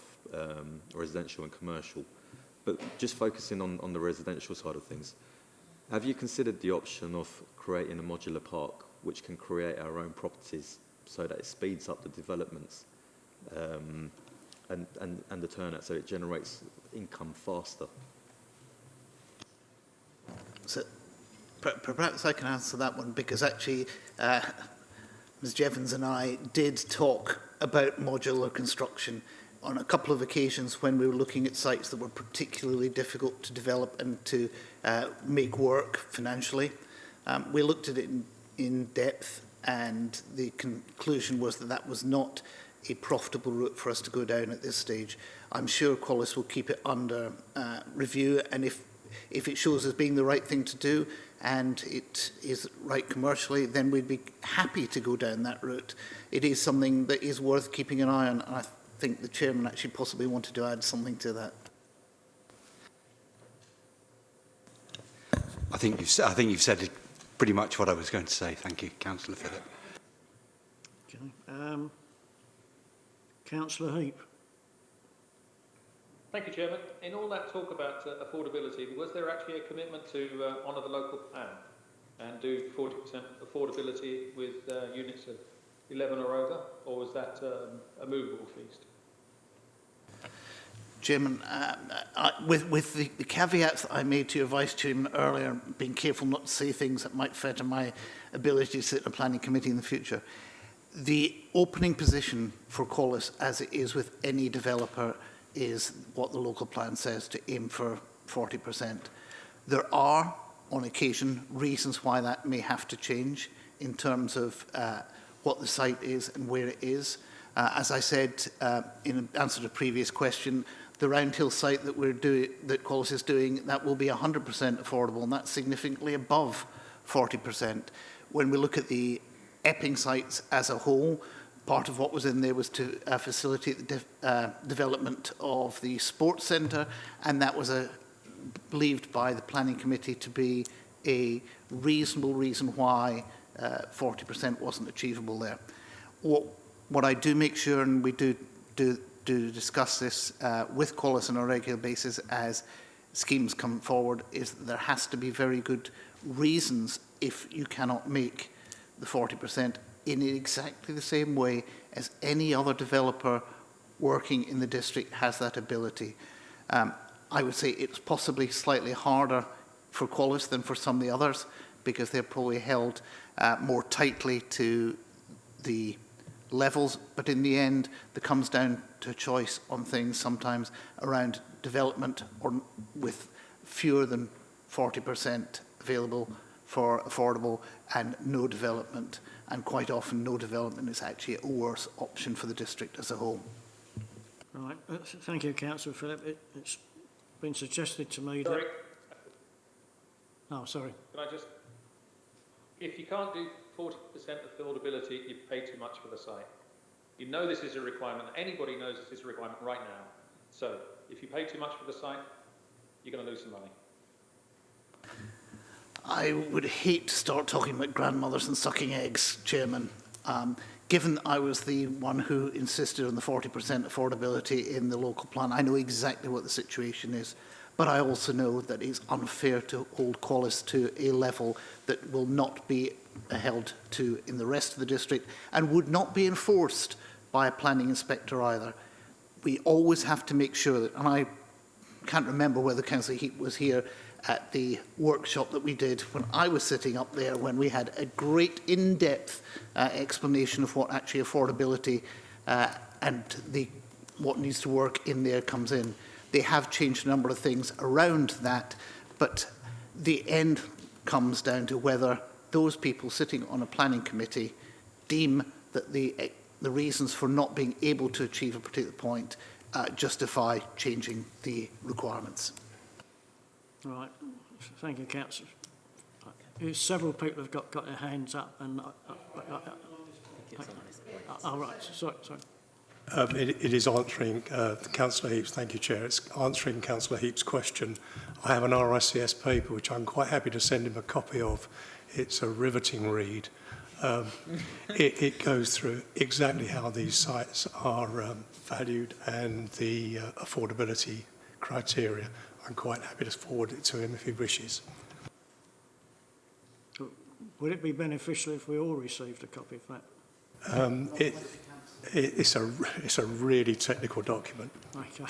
residential and commercial, but just focusing on the residential side of things, have you considered the option of creating a modular park which can create our own properties so that it speeds up the developments and the turnout, so it generates income faster? So perhaps I can answer that one, because actually Ms Jevons and I did talk about modular construction on a couple of occasions when we were looking at sites that were particularly difficult to develop and to make work financially. We looked at it in depth, and the conclusion was that that was not a profitable route for us to go down at this stage. I'm sure Qualis will keep it under review, and if it shows as being the right thing to do and it is right commercially, then we'd be happy to go down that route. It is something that is worth keeping an eye on, and I think the Chairman actually possibly wanted to add something to that. I think you've said it pretty much what I was going to say. Thank you, Councillor Phillip. Okay. Councillor Heap. Thank you, Chairman. In all that talk about affordability, was there actually a commitment to honour the local plan and do 40% affordability with units of 11 or over, or was that a movable feast? Chairman, with the caveats that I made to your Vice Chairman earlier, being careful not to say things that might fetter my ability to sit in a planning committee in the future, the opening position for Qualis, as it is with any developer, is what the local plan says, to aim for 40%. There are, on occasion, reasons why that may have to change in terms of what the site is and where it is. As I said in answer to a previous question, the Roundhill site that that Qualis is doing, that will be 100% affordable, and that's significantly above 40%. When we look at the Epping sites as a whole, part of what was in there was to facilitate the development of the sports centre, and that was believed by the planning committee to be a reasonable reason why 40% wasn't achievable there. What I do make sure, and we do discuss this with Qualis on a regular basis as schemes come forward, is that there has to be very good reasons if you cannot make the 40% in exactly the same way as any other developer working in the district has that ability. I would say it's possibly slightly harder for Qualis than for some of the others, because they're probably held more tightly to the levels, but in the end, there comes down to a choice on things sometimes around development or with fewer than 40% available for affordable and no development. And quite often no development is actually a worse option for the district as a whole. Right, thank you, Councillor Phillip. It's been suggested to me Sorry. that... Oh, sorry. Can I just... If you can't do 40% affordability, you pay too much for the site. You know this is a requirement. Anybody knows this is a requirement right now. So, if you pay too much for the site, you're going to lose some money. I would hate to start talking about grandmothers and sucking eggs, Chairman. Given I was the one who insisted on the 40% affordability in the local plan, I know exactly what the situation is. But I also know that it's unfair to hold Qualis to a level that will not be held to in the rest of the district and would not be enforced by a planning inspector either. We always have to make sure that, and I can't remember whether Councillor Heap was here at the workshop that we did when I was sitting up there, when we had a great in-depth explanation of what actually affordability and what needs to work in there comes in. They have changed a number of things around that, but the end comes down to whether those people sitting on a planning committee deem that the reasons for not being able to achieve a particular point justify changing the requirements. Right, thank you, Councillor. Several people have got their hands up, and oh, right, sorry. It is answering Councillor Heap's, thank you, Chair, it's answering Councillor Heap's question. I have an RICS paper which I'm quite happy to send him a copy of. It's a riveting read. It goes through exactly how these sites are valued and the affordability criteria. I'm quite happy to forward it to him if he wishes. Would it be beneficial if we all received a copy of that? It's a really technical document. Okay,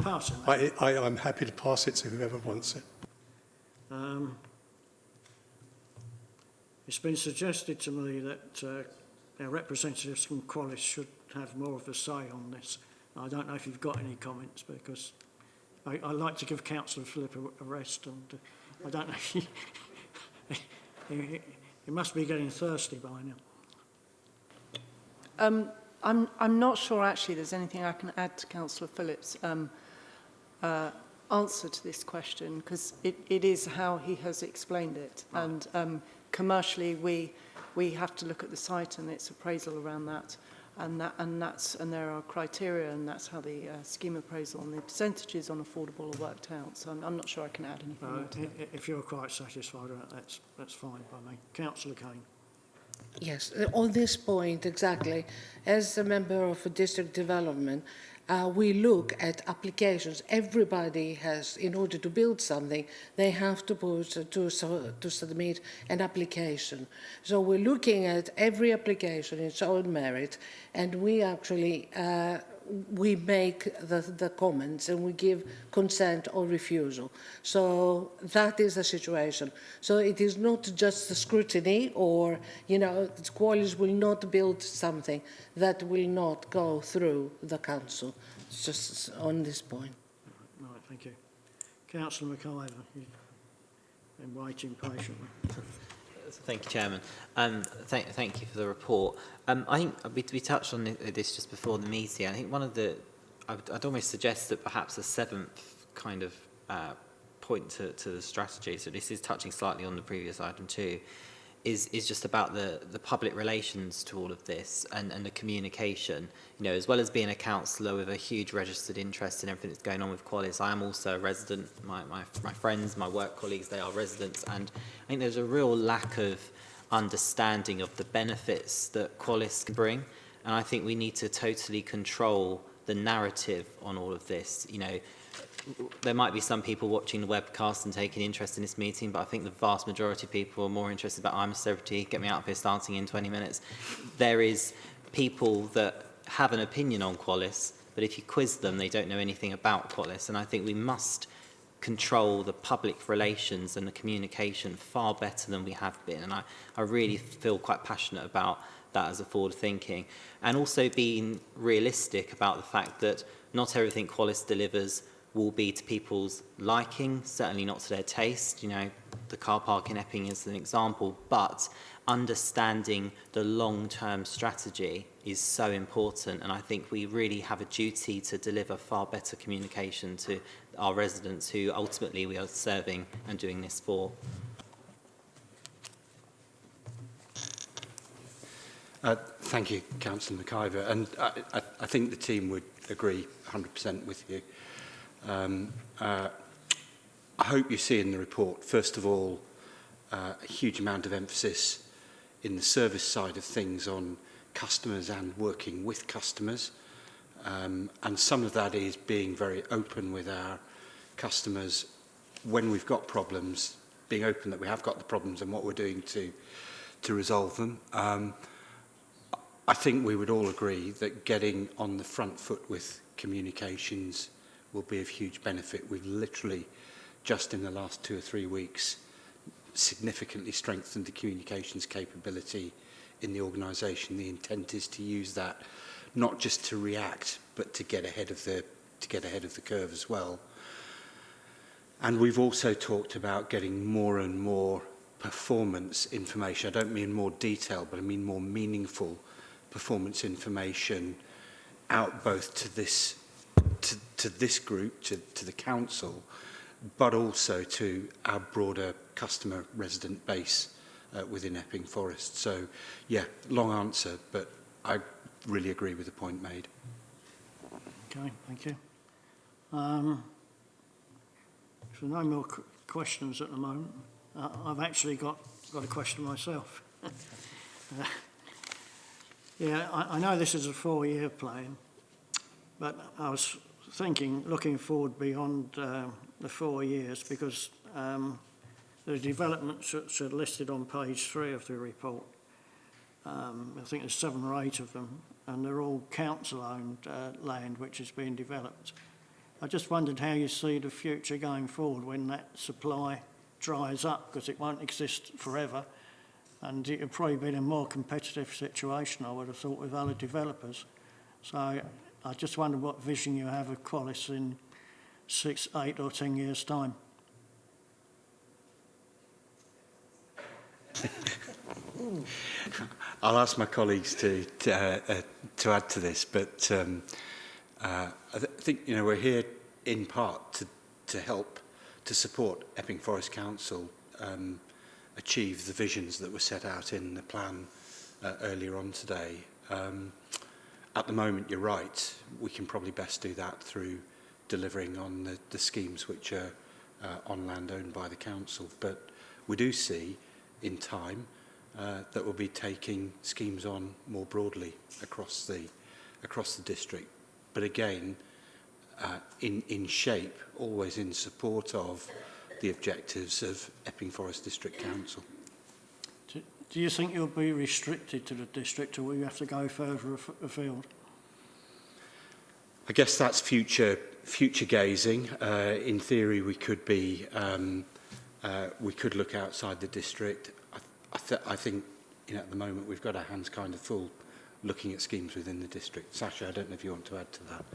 pass it. I'm happy to pass it to whoever wants it. It's been suggested to me that our representatives from Qualis should have more of a say on this. I don't know if you've got any comments, because I like to give Councillor Phillip a rest, and I don't know if he must be getting thirsty by now. I'm not sure actually there's anything I can add to Councillor Phillip's answer to this question, because it is how he has explained it. Right. And commercially, we have to look at the site and its appraisal around that, and there are criteria, and that's how the scheme appraisal and the percentages on affordable are worked out. So I'm not sure I can add anything more to that. If you're quite satisfied with that, that's fine by me. Councillor Kane. Yes, on this point, exactly. As a member of a district development, we look at applications. Everybody has, in order to build something, they have to submit an application. So we're looking at every application in its own merit, and we actually we make the comments and we give consent or refusal. So that is the situation. So it is not just the scrutiny, or, you know, the Qualis will not build something that will not go through the council. It's just on this point. Right, thank you. Councillor McIver, you've been waiting patiently. Thank you, Chairman. Thank you for the report. I think we touched on this just before the meeting. I think one of the, I'd almost suggest that perhaps a seventh kind of point to the strategy, so this is touching slightly on the previous item too, is just about the public relations to all of this and the communication. You know, as well as being a councillor with a huge registered interest in everything that's going on with Qualis, I am also a resident. My friends, my work colleagues, they are residents, and I think there's a real lack of understanding of the benefits that Qualis can bring, and I think we need to totally control the narrative on all of this. You know, there might be some people watching the webcast and taking interest in this meeting, but I think the vast majority of people are more interested about I'm a celebrity, get me out of here starting in 20 minutes. There is people that have an opinion on Qualis, but if you quiz them, they don't know anything about Qualis, and I think we must control the public relations and the communication far better than we have been, and I really feel quite passionate about that as a forward thinking, and also being realistic about the fact that not everything Qualis delivers will be to people's liking, certainly not to their taste. You know, the car park in Epping is an example, but understanding the long-term strategy is so important, and I think we really have a duty to deliver far better communication to our residents who ultimately we are serving and doing this for. Thank you, Councillor McIver, and I think the team would agree 100% with you. I hope you see in the report, first of all, a huge amount of emphasis in the service side of things on customers and working with customers. And some of that is being very open with our customers when we've got problems, being open that we have got the problems and what we're doing to resolve them. I think we would all agree that getting on the front foot with communications will be of huge benefit. We've literally, just in the last 2 or 3 weeks, significantly strengthened the communications capability in the organisation. The intent is to use that not just to react, but to get ahead of the curve as well. And we've also talked about getting more and more performance information. I don't mean more detail, but I mean more meaningful performance information out both to this group, to the council, but also to our broader customer resident base within Epping Forest. So, yeah, long answer, but I really agree with the point made. Okay, thank you. So no more questions at the moment. I've actually got a question myself. Yeah, I know this is a 4-year plan, but I was thinking, looking forward beyond the 4 years, because the developments that are listed on page 3 of the report, I think there's 7 or 8 of them, and they're all council-owned land which is being developed. I just wondered how you see the future going forward when that supply dries up, because it won't exist forever, and it'll probably be in a more competitive situation, I would have thought, with other developers. So I just wonder what vision you have of Qualis in 6, 8 or 10 years' time. I'll ask my colleagues to add to this, but I think we're here in part to help to support Epping Forest Council achieve the visions that were set out in the plan earlier on today. At the moment, you're right, we can probably best do that through delivering on the schemes which are on land owned by the council. But we do see in time that we'll be taking schemes on more broadly across the district. But again, in shape, always in support of the objectives of Epping Forest District Council. Do you think you'll be restricted to the district, or will you have to go further afield? I guess that's future gazing. In theory, we could be we could look outside the district. I think at the moment we've got our hands kind of full looking at schemes within the district. Sasha, I don't know if you want to add to that.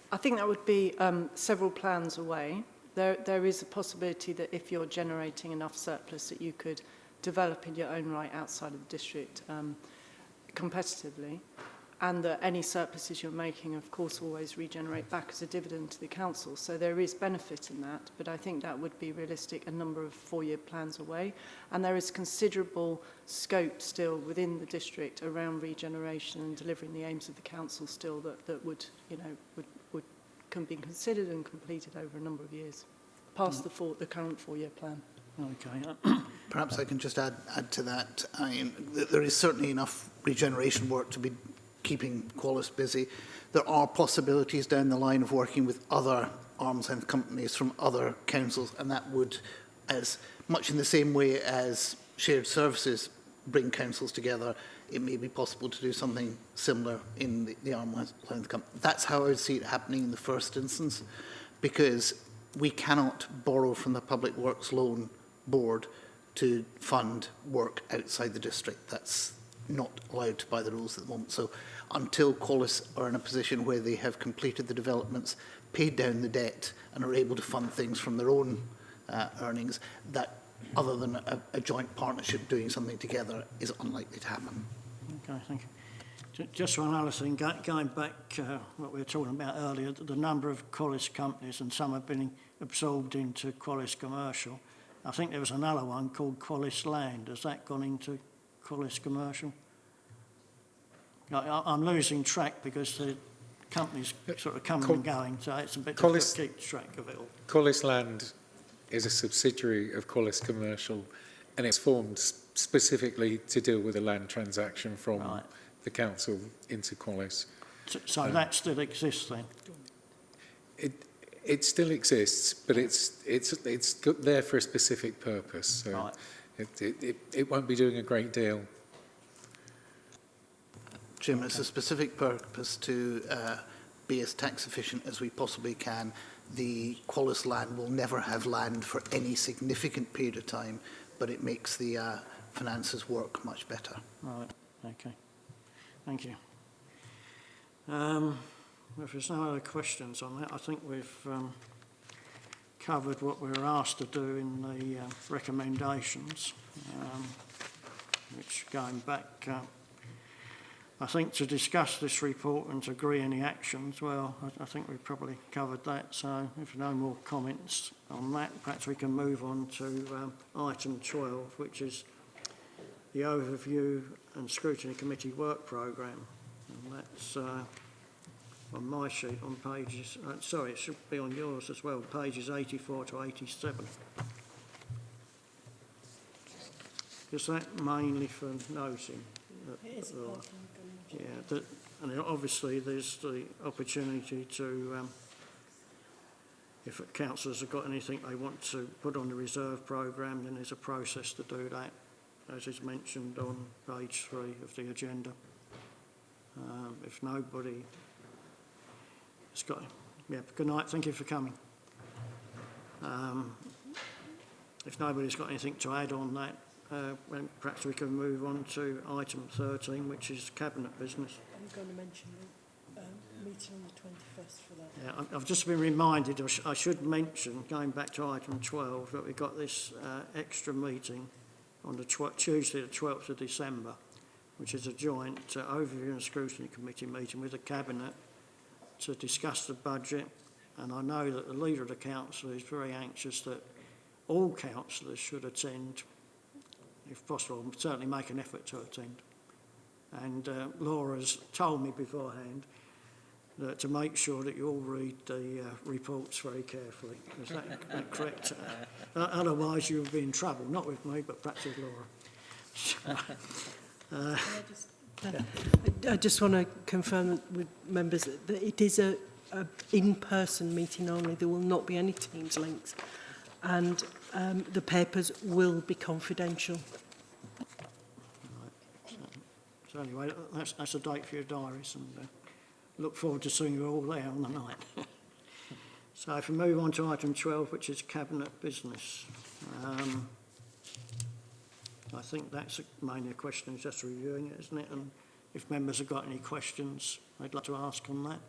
I think that would be several plans away. There is a possibility that if you're generating enough surplus that you could develop in your own right outside of the district competitively, and that any surpluses you're making, of course, always regenerate back as a dividend to the council. So there is benefit in that, but I think that would be realistic a number of 4-year plans away. And there is considerable scope still within the district around regeneration and delivering the aims of the council still that would can be considered and completed over a number of years, past the current 4-year plan. Okay. Perhaps I can just add to that. I mean, there is certainly enough regeneration work to be keeping Qualis busy. There are possibilities down the line of working with other arms and companies from other councils, and that would, as much in the same way as shared services bring councils together, it may be possible to do something similar in the arms and company. That's how I would see it happening in the first instance, because we cannot borrow from the Public Works Loan Board to fund work outside the district. That's not allowed by the rules at the moment. So until Qualis are in a position where they have completed the developments, paid down the debt and are able to fund things from their own earnings, that other than a joint partnership doing something together is unlikely to happen. Okay, thank you. Just one other thing, going back what we were talking about earlier, the number of Qualis companies, and some have been absorbed into Qualis Commercial. I think there was another one called Qualis Land. Has that gone into Qualis Commercial? I'm losing track because the companies sort of coming and going, so it's a bit difficult to keep track of it all. Qualis Land is a subsidiary of Qualis Commercial, and it's formed specifically to deal with a land transaction from the council into Qualis. So that still exists then? It still exists, but it's there for a specific purpose. So it won't be doing a great deal. Jim, it's a specific purpose to be as tax efficient as we possibly can. The Qualis land will never have land for any significant period of time, but it makes the finances work much better. Right, okay. Thank you. If there's no other questions on that, I think we've covered what we were asked to do in the recommendations, which going back, I think to discuss this report and to agree any actions, well, I think we've probably covered that. So if no more comments on that, perhaps we can move on to item 12, which is the overview and scrutiny committee work programme. And that's on my sheet on pages, sorry, it should be on yours as well, pages 84 to 87. Is that mainly for noting? It is yeah, and obviously there's the opportunity to, if councillors have got anything they want to put on the reserve programme, then there's a process to do that, as is mentioned on page 3 of the agenda. If nobody has got, yeah, good night, thank you for coming. If nobody's got anything to add on that, then perhaps we can move on to item 13, which is cabinet business. I'm going to mention the meeting on the 21st for that. Yeah, I've just been reminded, I should mention, going back to item 12, that we've got this extra meeting on the Tuesday the 12th of December, which is a joint overview and scrutiny committee meeting with the cabinet to discuss the budget. And I know that the leader of the council is very anxious that all councillors should attend, if possible, certainly make an effort to attend. And Laura's told me beforehand that to make sure that you all read the reports very carefully. Is that correct? Otherwise you'll be in trouble, not with me, but perhaps with Laura. I just want to confirm with members that it is a in-person meeting only. There will not be any Teams links. And the papers will be confidential. Right. So anyway, that's a date for your diaries, and look forward to seeing you all there on the night. So if we move on to item 12, which is cabinet business. I think that's mainly a question, is just reviewing it, isn't it? And if members have got any questions they'd like to ask on that.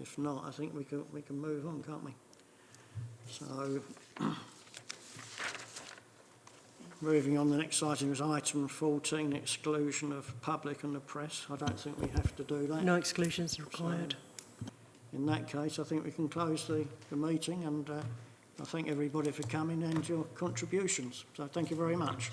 If not, I think we can move on, can't we? So, moving on, the next item is item 14, exclusion of public and the press. I don't think we have to do that. No exclusions required. So, in that case, I think we can close the meeting, and I thank everybody for coming and your contributions. So thank you very much.